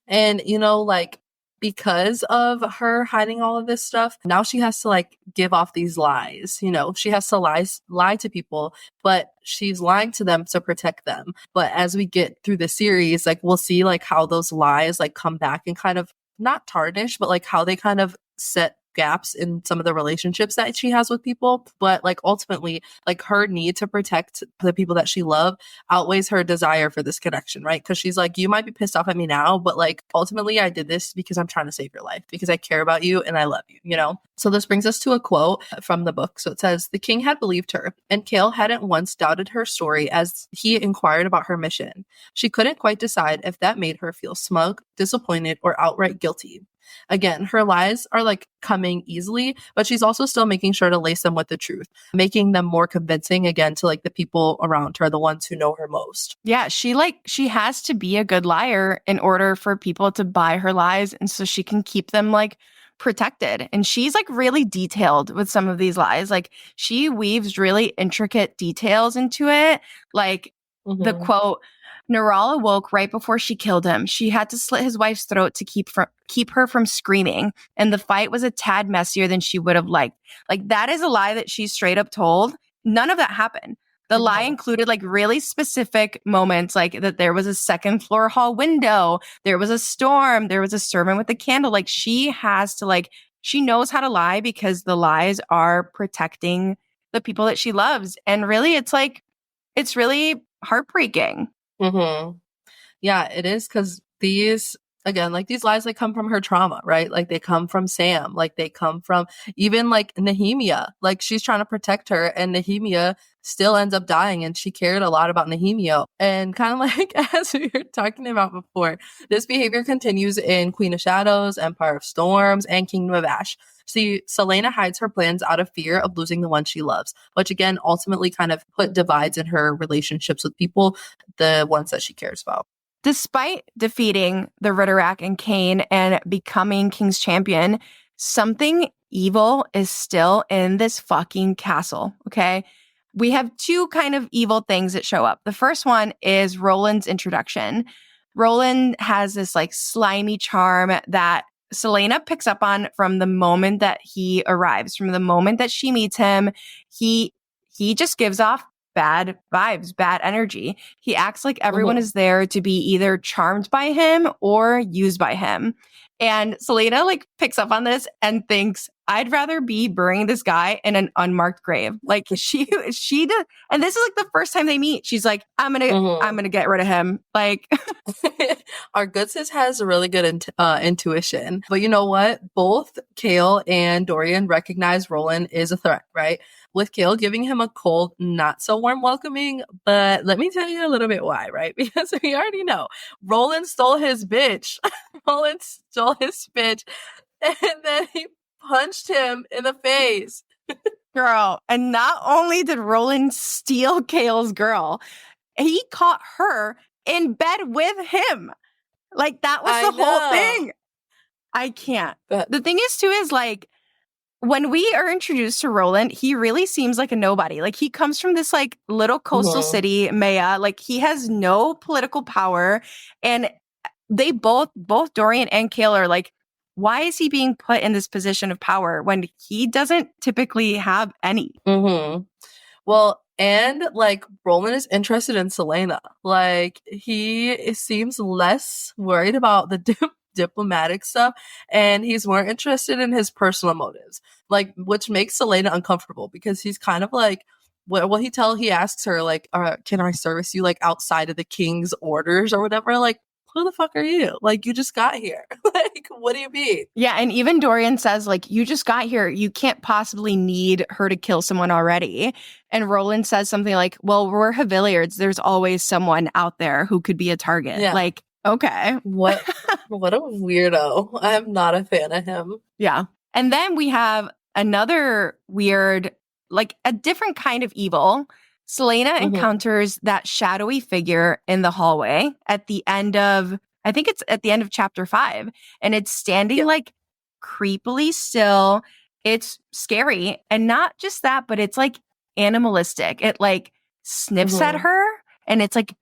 And you know, like because of her hiding all of this stuff, now she has to like give off these lies. You know, she has to lie to people, but she's lying to them to protect them. But as we get through the series, like we'll see like how those lies like come back and kind of not tarnish, but like how they kind of set gaps in some of the relationships that she has with people. But like ultimately, like her need to protect the people that she loves outweighs her desire for this connection, right? Because she's like, you might be pissed off at me now, but like ultimately I did this because I'm trying to save your life, because I care about you and I love you, you know? So this brings us to a quote from the book. So it says, the king had believed her, and Kale hadn't once doubted her story as he inquired about her mission. She couldn't quite decide if that made her feel smug, disappointed, or outright guilty. Again, her lies are like coming easily, but she's also still making sure to lace them with the truth, making them more convincing again to like the people around her, the ones who know her most. Yeah, she has to be a good liar in order for people to buy her lies, and so she can keep them like protected. And she's like really detailed with some of these lies. Like she weaves really intricate details into it. Like the quote, Neural awoke right before she killed him. She had to slit his wife's throat to keep her from screaming. And the fight was a tad messier than she would have liked. Like that is a lie that she straight up told. None of that happened. The lie included like really specific moments, like that there was a second floor hall window, there was a storm, there was a servant with a candle. Like she has to like, she knows how to lie because the lies are protecting the people that she loves. And really, it's like, it's really heartbreaking. Yeah, it is, because these again, like these lies, like come from her trauma, right? Like they come from Sam, like they come from even like Nehemia. Like she's trying to protect her, and Nehemia still ends up dying, and she cared a lot about Nehemia. And kind of like as we were talking about before, this behavior continues in Queen of Shadows, Empire of Storms, and Kingdom of Ash. See, Selena hides her plans out of fear of losing the one she loves, which again ultimately kind of put divides in her relationships with people, the ones that she cares about. Despite defeating the Ritterak and Kane and becoming King's champion, something evil is still in this fucking castle, okay? We have two kind of evil things that show up. The first one is Roland's introduction. Roland has this like slimy charm that Selena picks up on from the moment that he arrives. From the moment that she meets him, he just gives off bad vibes, bad energy. He acts like everyone is there to be either charmed by him or used by him. And Selena like picks up on this and thinks, I'd rather be burying this guy in an unmarked grave. Like she does. And this is like the first time they meet. She's like, I'm gonna get rid of him. Like our good sis has a really good intuition. But you know what? Both Kale and Dorian recognize Roland is a threat, right? With Kale giving him a cold, not so warm welcoming. But let me tell you a little bit why, right? Because we already know Roland stole his bitch. Roland stole his bitch. And then he punched him in the face. Girl. And not only did Roland steal Kale's girl, he caught her in bed with him. Like that was the whole thing. I can't. The thing is too is like, when we are introduced to Roland, he really seems like a nobody. Like he comes from this like little coastal city, Maya. Like he has no political power. And they both Dorian and Kale are like, why is he being put in this position of power when he doesn't typically have any? Well, and like Roland is interested in Selena. Like he seems less worried about the diplomatic stuff, and he's more interested in his personal motives, like which makes Selena uncomfortable because he's kind of like, he asks her like, can I service you like outside of the king's orders or whatever? Like, who the fuck are you? Like, you just got here. Like, what do you mean? Yeah, and even Dorian says, like, you just got here. You can't possibly need her to kill someone already. And Roland says something like, well, we're Haviliards. There's always someone out there who could be a target. Yeah. Like, okay. What a weirdo. I'm not a fan of him. Yeah. And then we have another weird, like a different kind of evil. Selena encounters that shadowy figure in the hallway at the end of, I think it's at the end of chapter 5. And it's standing like creepily still. It's scary. And not just that, but it's like animalistic. It like sniffs at her, and it's like,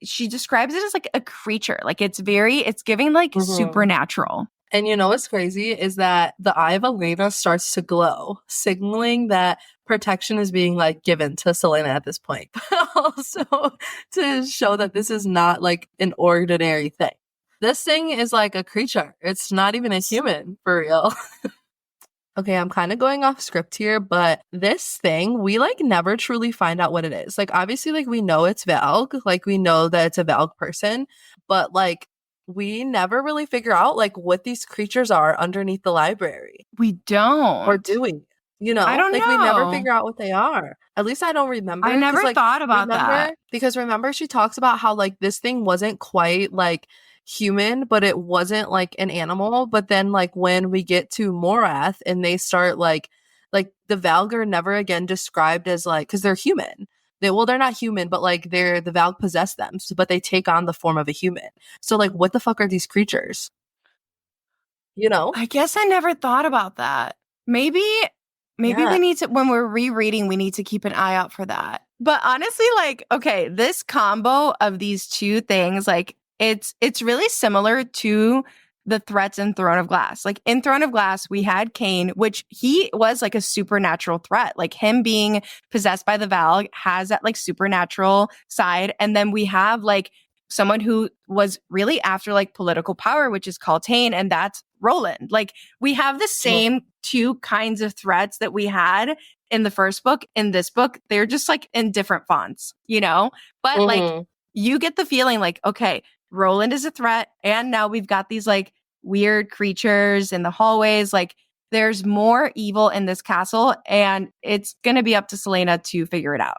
she describes it as like a creature. Like it's giving like supernatural. And you know what's crazy is that the eye of Elena starts to glow, signaling that protection is being like given to Selena at this point. Also to show that this is not like an ordinary thing. This thing is like a creature. It's not even a human for real. Okay, I'm kind of going off script here, but this thing, we like never truly find out what it is. Like obviously like we know it's Valg, like we know that it's a Valg person, but like we never really figure out like what these creatures are underneath the library. We don't. Or do we? You know, I don't know. We never figure out what they are. At least I don't remember. I never thought about that. Because remember, she talks about how like this thing wasn't quite like human, but it wasn't like an animal. But then like when we get to Morath and they start like the Valg are never again described as like, because they're human. They're not human, but like the Valg possess them, but they take on the form of a human. So like, what the fuck are these creatures? You know? I guess I never thought about that. Maybe we need to, when we're rereading, we need to keep an eye out for that. But honestly, like, okay, this combo of these two things, like it's really similar to the threats in Throne of Glass. Like in Throne of Glass, we had Cain, which he was like a supernatural threat. Like him being possessed by the Valg has that like supernatural side. And then we have like someone who was really after like political power, which is Kaltain, and that's Roland. Like we have the same two kinds of threats that we had in the first book. In this book, they're just like in different fonts, you know? But like you get the feeling like, okay, Roland is a threat. And now we've got these like weird creatures in the hallways. Like there's more evil in this castle, and it's going to be up to Selena to figure it out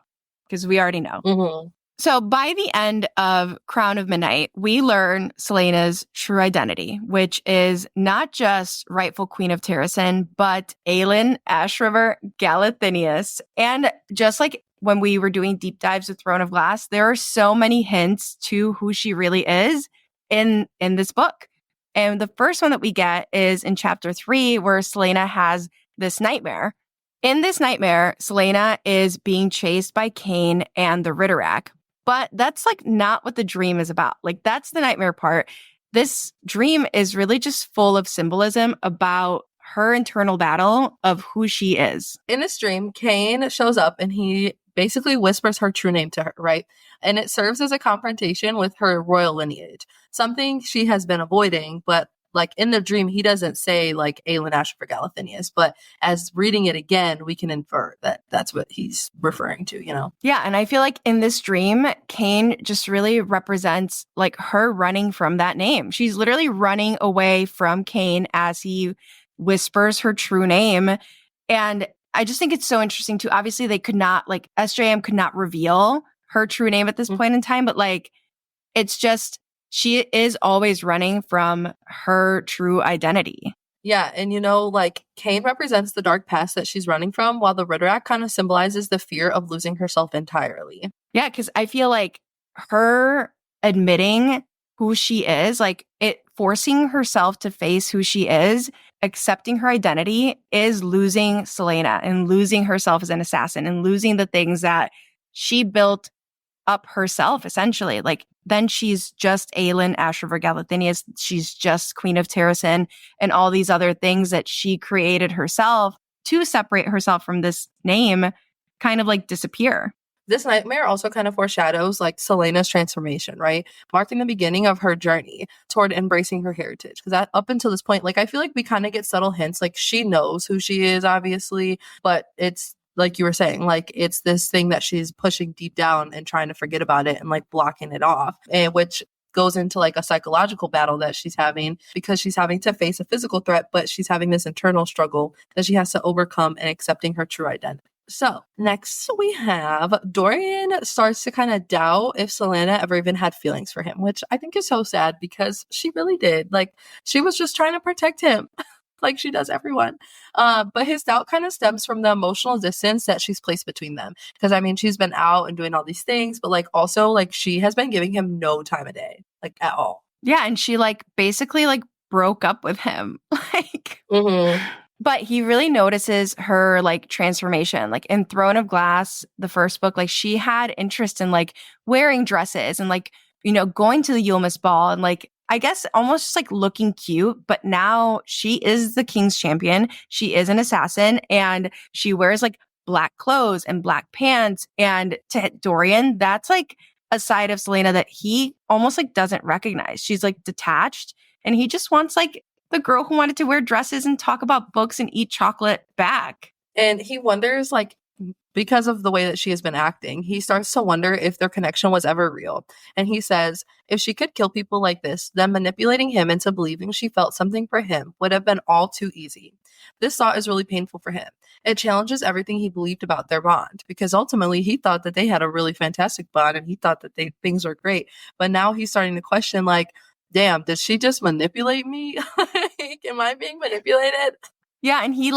because we already know. Mm-hmm. So by the end of Crown of Midnight, we learn Selena's true identity, which is not just rightful Queen of Terrasen, but Aelin Ashriver Galathinius. And just like when we were doing deep dives with Throne of Glass, there are so many hints to who she really is in this book. And the first one that we get is in chapter 3, where Selena has this nightmare. In this nightmare, Selena is being chased by Cain and the Ritterak. But that's like not what the dream is about. Like that's the nightmare part. This dream is really just full of symbolism about her internal battle of who she is. In this dream, Cain shows up and he basically whispers her true name to her, right? And it serves as a confrontation with her royal lineage, something she has been avoiding, but like in the dream, he doesn't say like Aelin Ashford Galathinius, but as reading it again, we can infer that that's what he's referring to, you know? Yeah. And I feel like in this dream, Cain just really represents like her running from that name. She's literally running away from Cain as he whispers her true name. And I just think it's so interesting too. Obviously, they could not, like, SJM could not reveal her true name at this point in time, but like, it's just, she is always running from her true identity. Yeah, and you know, like Cain represents the dark past that she's running from, while the Ritterak kind of symbolizes the fear of losing herself entirely. Yeah, because I feel like her admitting who she is, like it forcing herself to face who she is, accepting her identity is losing Selena and losing herself as an assassin and losing the things that she built up herself, essentially. Like then she's just Aelin Ashriver Galathinius. She's just Queen of Terrasen, and all these other things that she created herself to separate herself from this name kind of like disappear. This nightmare also kind of foreshadows like Selena's transformation, right? Marking the beginning of her journey toward embracing her heritage. Because up until this point, like I feel like we kind of get subtle hints, like she knows who she is, obviously, but it's like you were saying, like it's this thing that she's pushing deep down and trying to forget about it and like blocking it off, and which goes into like a psychological battle that she's having because she's having to face a physical threat, but she's having this internal struggle that she has to overcome and accepting her true identity. So next we have Dorian starts to kind of doubt if Selena ever even had feelings for him, which I think is so sad because she really did. Like she was just trying to protect him. Like she does everyone. But his doubt kind of stems from the emotional distance that she's placed between them. Because I mean, she's been out and doing all these things, but like also like she has been giving him no time of day, like at all. Yeah. And she like basically like broke up with him. Like, Mm-hmm. but he really notices her like transformation. Like in Throne of Glass, the first book, like she had interest in like wearing dresses and like, you know, going to the Yulmus ball and like, I guess almost just like looking cute, but now she is the king's champion. She is an assassin and she wears like black clothes and black pants. And to Dorian, that's like a side of Selena that he almost like doesn't recognize. She's like detached and he just wants like the girl who wanted to wear dresses and talk about books and eat chocolate back. And he wonders, like, because of the way that she has been acting, he starts to wonder if their connection was ever real. And he says, if she could kill people like this, then manipulating him into believing she felt something for him would have been all too easy. This thought is really painful for him. It challenges everything he believed about their bond, because ultimately he thought that they had a really fantastic bond and he thought that things were great. But now he's starting to question, like, damn, did she just manipulate me? Like, am I being manipulated? Yeah, and he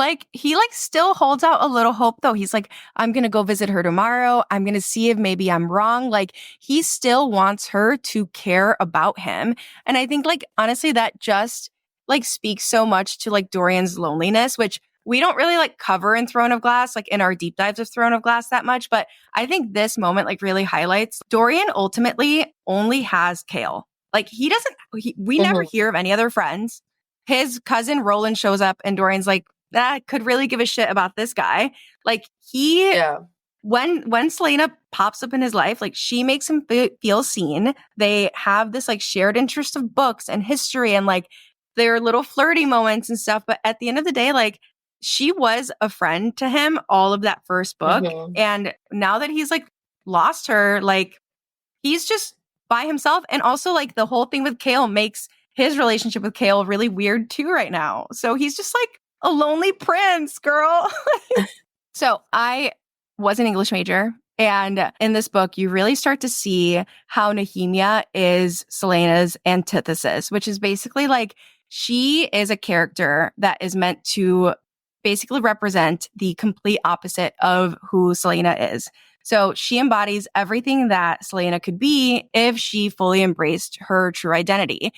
still holds out a little hope though. He's like, I'm going to go visit her tomorrow. I'm going to see if maybe I'm wrong. Like he still wants her to care about him. And I think like honestly that just like speaks so much to like Dorian's loneliness, which we don't really like cover in Throne of Glass, like in our deep dives of Throne of Glass that much, but I think this moment like really highlights Dorian ultimately only has Kale. Like we never hear of any other friends. His cousin Roland shows up and Dorian's like, could really give a shit about this guy. Like when Selena pops up in his life, like she makes him feel seen. They have this like shared interest of books and history and like their little flirty moments and stuff. But at the end of the day, like she was a friend to him all of that first book. And now that he's like lost her, like he's just by himself. And also, like, the whole thing with Kale makes his relationship with Kale really weird too right now. So he's just like a lonely prince, girl. So I was an English major. And in this book, you really start to see how Nehemia is Selena's antithesis, which is basically like she is a character that is meant to basically represent the complete opposite of who Selena is. So she embodies everything that Selena could be if she fully embraced her true identity.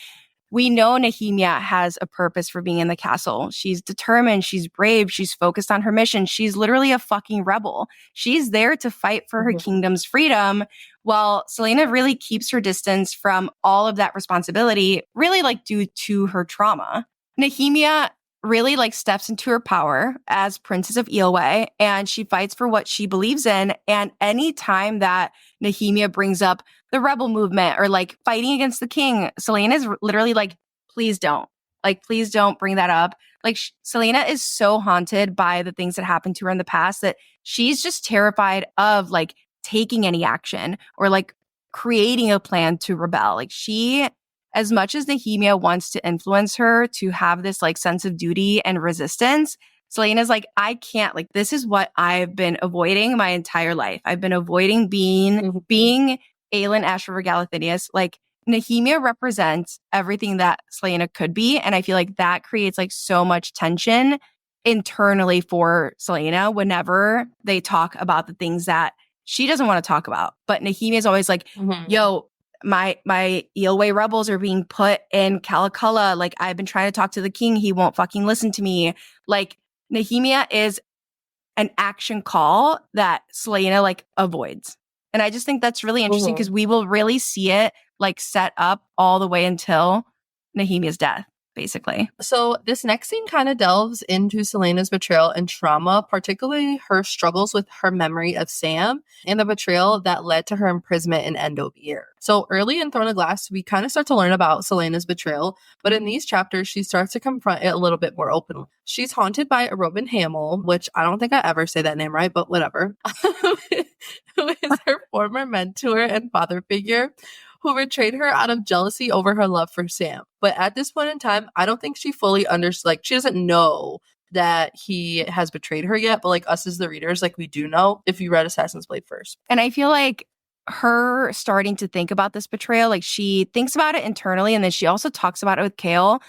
We know Nehemia has a purpose for being in the castle. She's determined. She's brave. She's focused on her mission. She's literally a fucking rebel. She's there to fight for her kingdom's freedom, while Selena really keeps her distance from all of that responsibility, really like due to her trauma. Nehemia really like steps into her power as Princess of Eelway, and she fights for what she believes in. And any time that Nehemia brings up the rebel movement or like fighting against the king, Selena is literally like, please don't. Like, please don't bring that up. Like, Selena is so haunted by the things that happened to her in the past that she's just terrified of like taking any action or like creating a plan to rebel. Like, she, as much as Nehemia wants to influence her to have this like sense of duty and resistance, Selena's like, I can't, like, this is what I've been avoiding my entire life. I've been avoiding being Aelin Ashriver Galathinius. Like, Nehemia represents everything that Selena could be. And I feel like that creates like so much tension internally for Selena whenever they talk about the things that she doesn't want to talk about. But Nehemia is always like, yo, my Eelway rebels are being put in Calaculla. Like, I've been trying to talk to the king. He won't fucking listen to me. Like, Nehemia is an action call that Selena like avoids. And I just think that's really interesting because we will really see it like set up all the way until Nehemia's death, basically. So this next scene kind of delves into Selena's betrayal and trauma, particularly her struggles with her memory of Sam and the betrayal that led to her imprisonment in Endovir. So early in Throne of Glass, we kind of start to learn about Selena's betrayal, but in these chapters, she starts to confront it a little bit more openly. She's haunted by a Robin Hamill, which I don't think I ever say that name right, but whatever, who is her former mentor and father figure, who betrayed her out of jealousy over her love for Sam. But at this point in time, I don't think she fully understands, like, she doesn't know that he has betrayed her yet, but like us as the readers, like, we do know if you read Assassin's Blade first. And I feel like her starting to think about this betrayal, like, she thinks about it internally and then she also talks about it with Kale.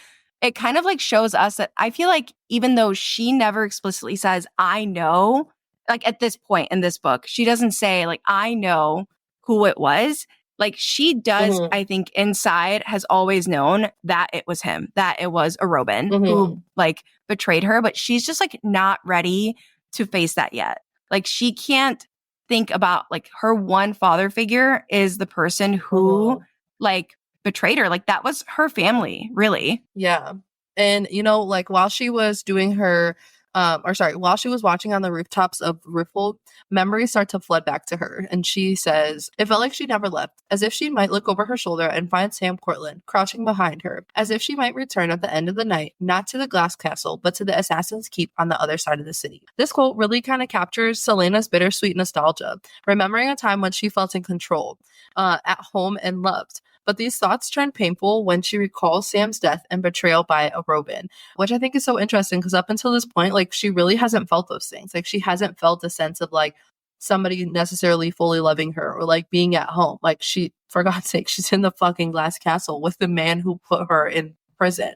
It kind of like shows us that I feel like even though she never explicitly says, I know, like at this point in this book, she doesn't say like, I know who it was. Like, she does, I think, inside has always known that it was him, that it was a Robin who like betrayed her, but she's just like not ready to face that yet. Like, she can't think about like her one father figure is the person who like betrayed her. Like, that was her family, really. Yeah. And, you know, like while she was doing her while she was watching on the rooftops of Riffle, memories start to flood back to her. And she says, it felt like she never left, as if she might look over her shoulder and find Sam Cortland crouching behind her, as if she might return at the end of the night, not to the glass castle, but to the Assassin's Keep on the other side of the city. This quote really kind of captures Selena's bittersweet nostalgia, remembering a time when she felt in control, at home and loved. But these thoughts turn painful when she recalls Sam's death and betrayal by a Robin, which I think is so interesting because up until this point, like, she really hasn't felt those things. Like, she hasn't felt a sense of like somebody necessarily fully loving her or like being at home. Like, she, for God's sake, she's in the fucking glass castle with the man who put her in prison,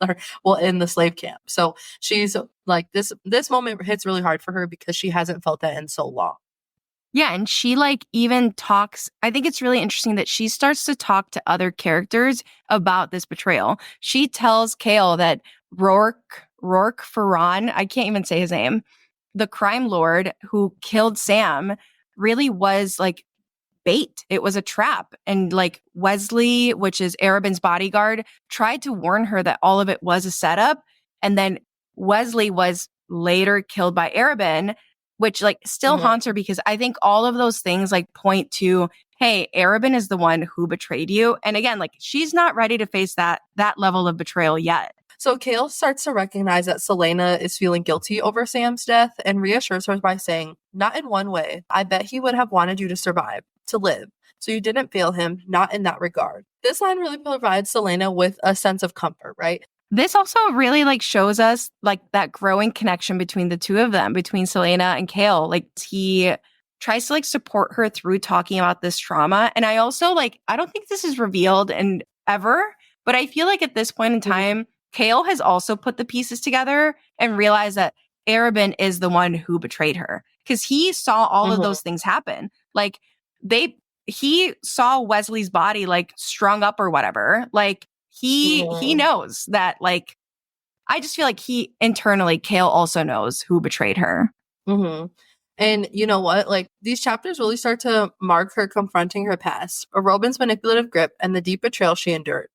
or well, in the slave camp. So she's like, this moment hits really hard for her because she hasn't felt that in so long. Yeah, and she like even talks, I think it's really interesting that she starts to talk to other characters about this betrayal. She tells Kale that Rourke Ferran, I can't even say his name, the crime lord who killed Sam, really was like bait. It was a trap. And like Wesley, which is Arabin's bodyguard, tried to warn her that all of it was a setup. And then Wesley was later killed by Arabin, which like still haunts her because I think all of those things like point to, hey, Arabin is the one who betrayed you. And again, like, she's not ready to face that level of betrayal yet. So Kale starts to recognize that Selena is feeling guilty over Sam's death and reassures her by saying, not in one way. I bet he would have wanted you to survive, to live, So you didn't fail him, not in that regard. This line really provides Selena with a sense of comfort, right? This also really shows us that growing connection between the two of them, between Selena and Kale. He tries to support her through talking about this trauma. And I also I don't think this is revealed and ever, but I feel like at this point in time, Kale has also put the pieces together and realized that Arabin is the one who betrayed her because he saw all of those things happen. He saw Wesley's body strung up or whatever. He knows that I just feel like he internally, Kale also knows who betrayed her. And you know what? These chapters really start to mark her confronting her past, Robin's manipulative grip, and the deep betrayal she endured.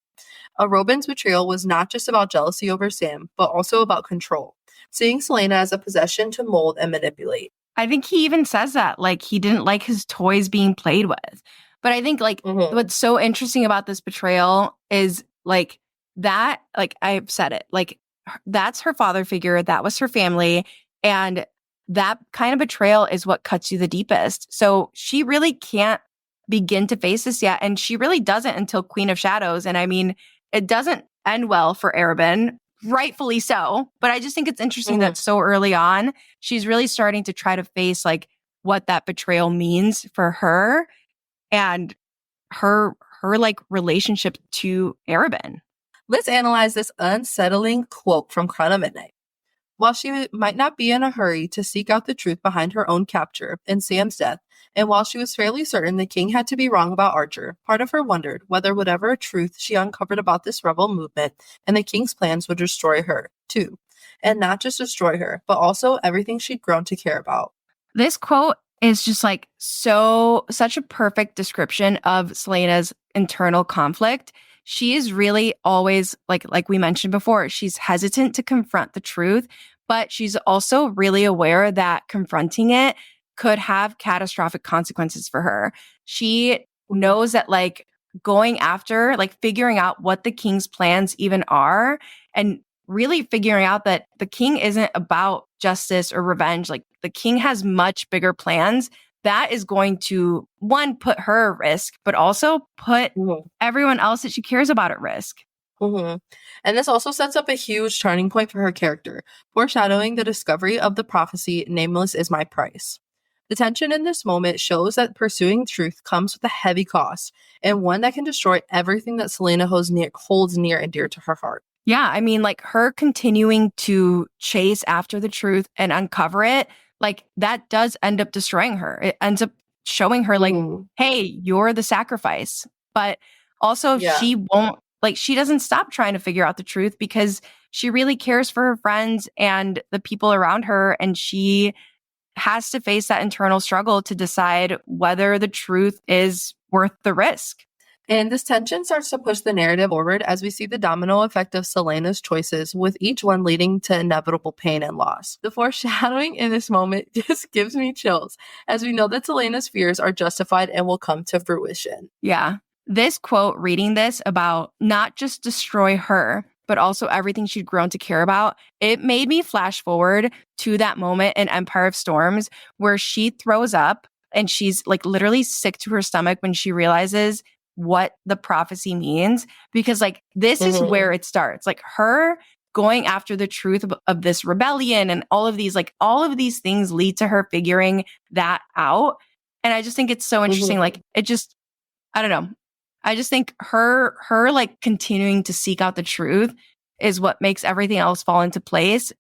Robin's betrayal was not just about jealousy over Sam, but also about control, seeing Selena as a possession to mold and manipulate. I think he even says that, he didn't like his toys being played with. But I think what's so interesting about this betrayal is that, I've said it, that's her father figure. That was her family. And that kind of betrayal is what cuts you the deepest. So she really can't begin to face this yet. And she really doesn't until Queen of Shadows. And I mean, it doesn't end well for Arabin, rightfully so. But I just think it's interesting that so early on, she's really starting to try to face what that betrayal means for her and her relationship to Arabin. Let's analyze this unsettling quote from Crown of Midnight. While she might not be in a hurry to seek out the truth behind her own capture and Sam's death, and while she was fairly certain the king had to be wrong about Archer, part of her wondered whether whatever truth she uncovered about this rebel movement and the king's plans would destroy her, too. And not just destroy her, but also everything she'd grown to care about. This quote is just such a perfect description of Selena's internal conflict. She is really always, like we mentioned before, she's hesitant to confront the truth, but she's also really aware that confronting it could have catastrophic consequences for her. She knows that going after, figuring out what the king's plans even are, and really figuring out that the king isn't about justice or revenge. The king has much bigger plans. That is going to, one, put her at risk, but also put everyone else that she cares about at risk. And this also sets up a huge turning point for her character, foreshadowing the discovery of the prophecy, "Nameless is my price." The tension in this moment shows that pursuing truth comes with a heavy cost, and one that can destroy everything that Selena holds near and dear to her heart. Yeah, I mean, her continuing to chase after the truth and uncover it, that does end up destroying her. It ends up showing her hey, you're the sacrifice. But also she won't, she doesn't stop trying to figure out the truth because she really cares for her friends and the people around her. And she has to face that internal struggle to decide whether the truth is worth the risk. And this tension starts to push the narrative forward as we see the domino effect of Selena's choices, with each one leading to inevitable pain and loss. The foreshadowing in this moment just gives me chills, as we know that Selena's fears are justified and will come to fruition. Yeah. This quote, reading this about not just destroy her, but also everything she'd grown to care about, it made me flash forward to that moment in Empire of Storms where she throws up and she's literally sick to her stomach when she realizes what the prophecy means, because this is where it starts. Her going after the truth of this rebellion and all of these things lead to her figuring that out. And I just think it's so interesting. I don't know. I just think her continuing to seek out the truth is what makes everything else fall into place.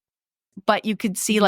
But you could see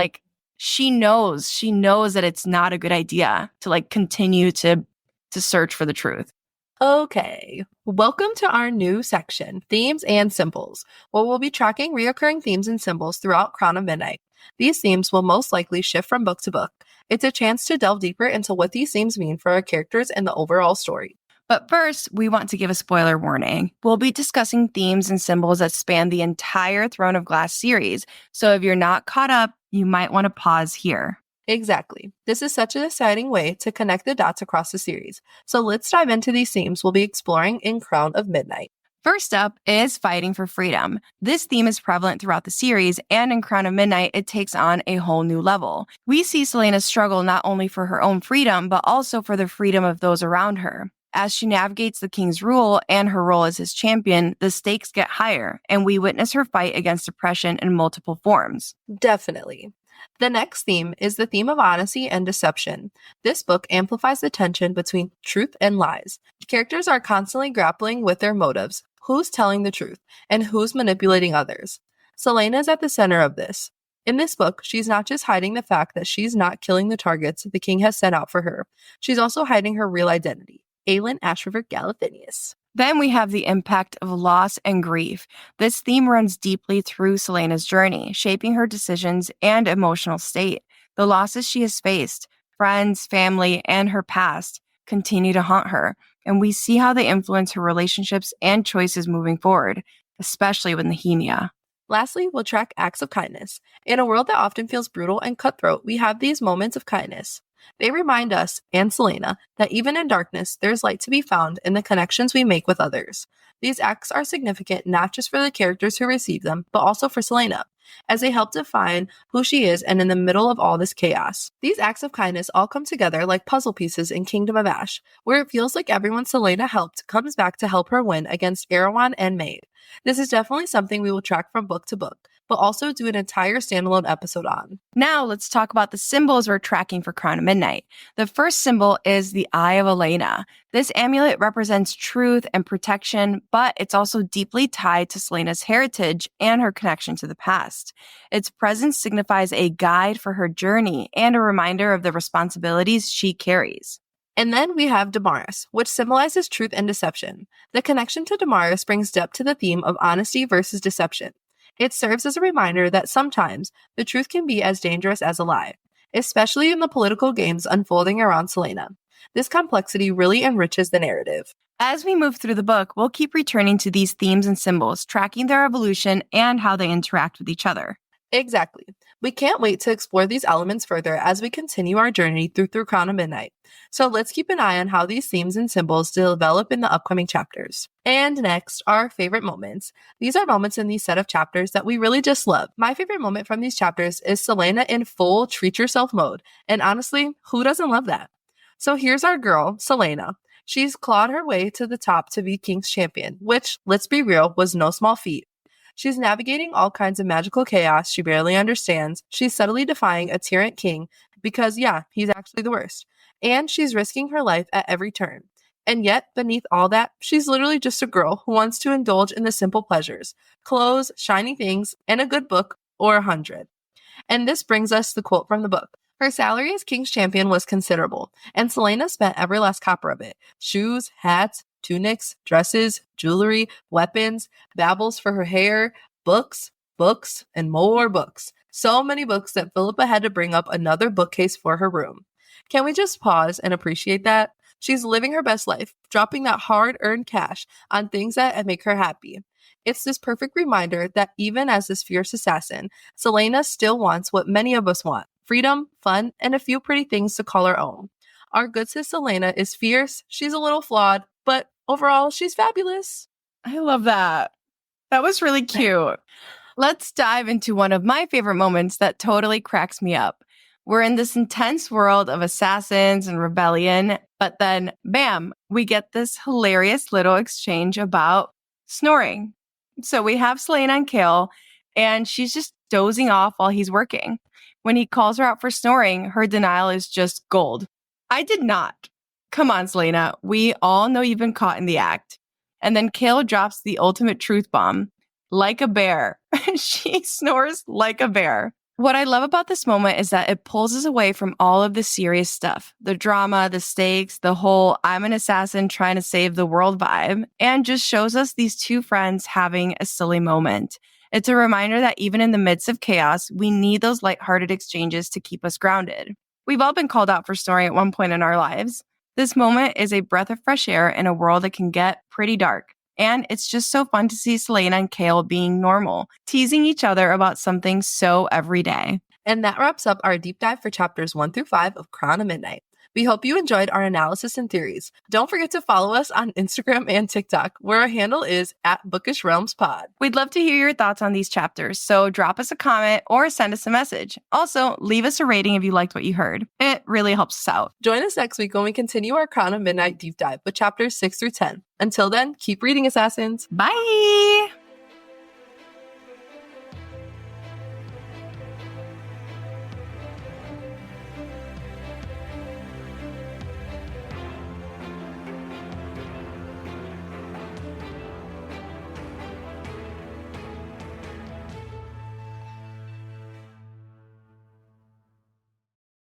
she knows that it's not a good idea to continue to search for the truth. Okay, welcome to our new section, Themes and Symbols, where we'll be tracking reoccurring themes and symbols throughout Crown of Midnight. These themes will most likely shift from book to book. It's a chance to delve deeper into what these themes mean for our characters and the overall story. But first, we want to give a spoiler warning. We'll be discussing themes and symbols that span the entire Throne of Glass series, so if you're not caught up, you might want to pause here. Exactly. This is such an exciting way to connect the dots across the series. So let's dive into these themes we'll be exploring in Crown of Midnight. First up is fighting for freedom. This theme is prevalent throughout the series, and in Crown of Midnight, it takes on a whole new level. We see Selena struggle not only for her own freedom, but also for the freedom of those around her. as she navigates the king's rule and her role as his champion, the stakes get higher, and we witness her fight against oppression in multiple forms. Definitely. The next theme is the theme of honesty and deception. This book amplifies the tension between truth and lies. Characters are constantly grappling with their motives, who's telling the truth, and who's manipulating others. Selena is at the center of this. In this book, she's not just hiding the fact that she's not killing the targets the king has set out for her, she's also hiding her real identity, Aelin Ashriver Galathinius. Then we have the impact of loss and grief. This theme runs deeply through Selena's journey, shaping her decisions and emotional state. The losses she has faced, friends, family, and her past, continue to haunt her, and we see how they influence her relationships and choices moving forward, especially with Nehemia. Lastly, we'll track acts of kindness. In a world that often feels brutal and cutthroat, we have these moments of kindness. They remind us, and Selena, that even in darkness, there's light to be found in the connections we make with others. These acts are significant not just for the characters who receive them, but also for Selena, as they help define who she is and in the middle of all this chaos. These acts of kindness all come together like puzzle pieces in Kingdom of Ash, where it feels like everyone Selena helped comes back to help her win against Erewhon and Maeve. This is definitely something we will track from book to book, but also do an entire standalone episode on. Now let's talk about the symbols we're tracking for Crown of Midnight. The first symbol is the Eye of Elena. This amulet represents truth and protection, but it's also deeply tied to Selena's heritage and her connection to the past. Its presence signifies a guide for her journey and a reminder of the responsibilities she carries. And then we have Damaris, which symbolizes truth and deception. The connection to Damaris brings depth to the theme of honesty versus deception. It serves as a reminder that sometimes the truth can be as dangerous as a lie, especially in the political games unfolding around Selena. This complexity really enriches the narrative. As we move through the book, we'll keep returning to these themes and symbols, tracking their evolution and how they interact with each other. Exactly. We can't wait to explore these elements further as we continue our journey through Crown of Midnight. So let's keep an eye on how these themes and symbols develop in the upcoming chapters. And next, our favorite moments. These are moments in these set of chapters that we really just love. My favorite moment from these chapters is Selena in full treat yourself mode. And honestly, who doesn't love that? So here's our girl, Selena. She's clawed her way to the top to be King's champion, which, let's be real, was no small feat. She's navigating all kinds of magical chaos she barely understands. She's subtly defying a tyrant king because, yeah, he's actually the worst. And she's risking her life at every turn. And yet, beneath all that, she's literally just a girl who wants to indulge in the simple pleasures, clothes, shiny things, and a good book, or 100. And this brings us the quote from the book. Her salary as King's champion was considerable, and Selena spent every last copper of it. Shoes, hats, tunics, dresses, jewelry, weapons, babbles for her hair, books, and more books. So many books that Philippa had to bring up another bookcase for her room. Can we just pause and appreciate that? She's living her best life, dropping that hard-earned cash on things that make her happy. It's this perfect reminder that even as this fierce assassin, Selena still wants what many of us want: freedom, fun, and a few pretty things to call her own. Our good sis Selena is fierce, she's a little flawed, but overall, she's fabulous. I love that. That was really cute. Let's dive into one of my favorite moments that totally cracks me up. We're in this intense world of assassins and rebellion, but then, bam, we get this hilarious little exchange about snoring. So we have Selena and Kale, and she's just dozing off while he's working. When he calls her out for snoring, her denial is just gold. I did not. Come on, Selena. We all know you've been caught in the act. And then Kale drops the ultimate truth bomb. Like a bear. She snores like a bear. What I love about this moment is that it pulls us away from all of the serious stuff, the drama, the stakes, the whole I'm an assassin trying to save the world vibe, and just shows us these two friends having a silly moment. It's a reminder that even in the midst of chaos, we need those lighthearted exchanges to keep us grounded. We've all been called out for snoring at one point in our lives. This moment is a breath of fresh air in a world that can get pretty dark. And it's just so fun to see Selena and Kale being normal, teasing each other about something so everyday. And that wraps up our deep dive for chapters 1 through 5 of Crown of Midnight. We hope you enjoyed our analysis and theories. Don't forget to follow us on Instagram and TikTok, where our handle is @BookishRealmsPod. We'd love to hear your thoughts on these chapters, so drop us a comment or send us a message. Also, leave us a rating if you liked what you heard. It really helps us out. Join us next week when we continue our Crown of Midnight deep dive with chapters 6 through 10. Until then, keep reading, Assassins. Bye!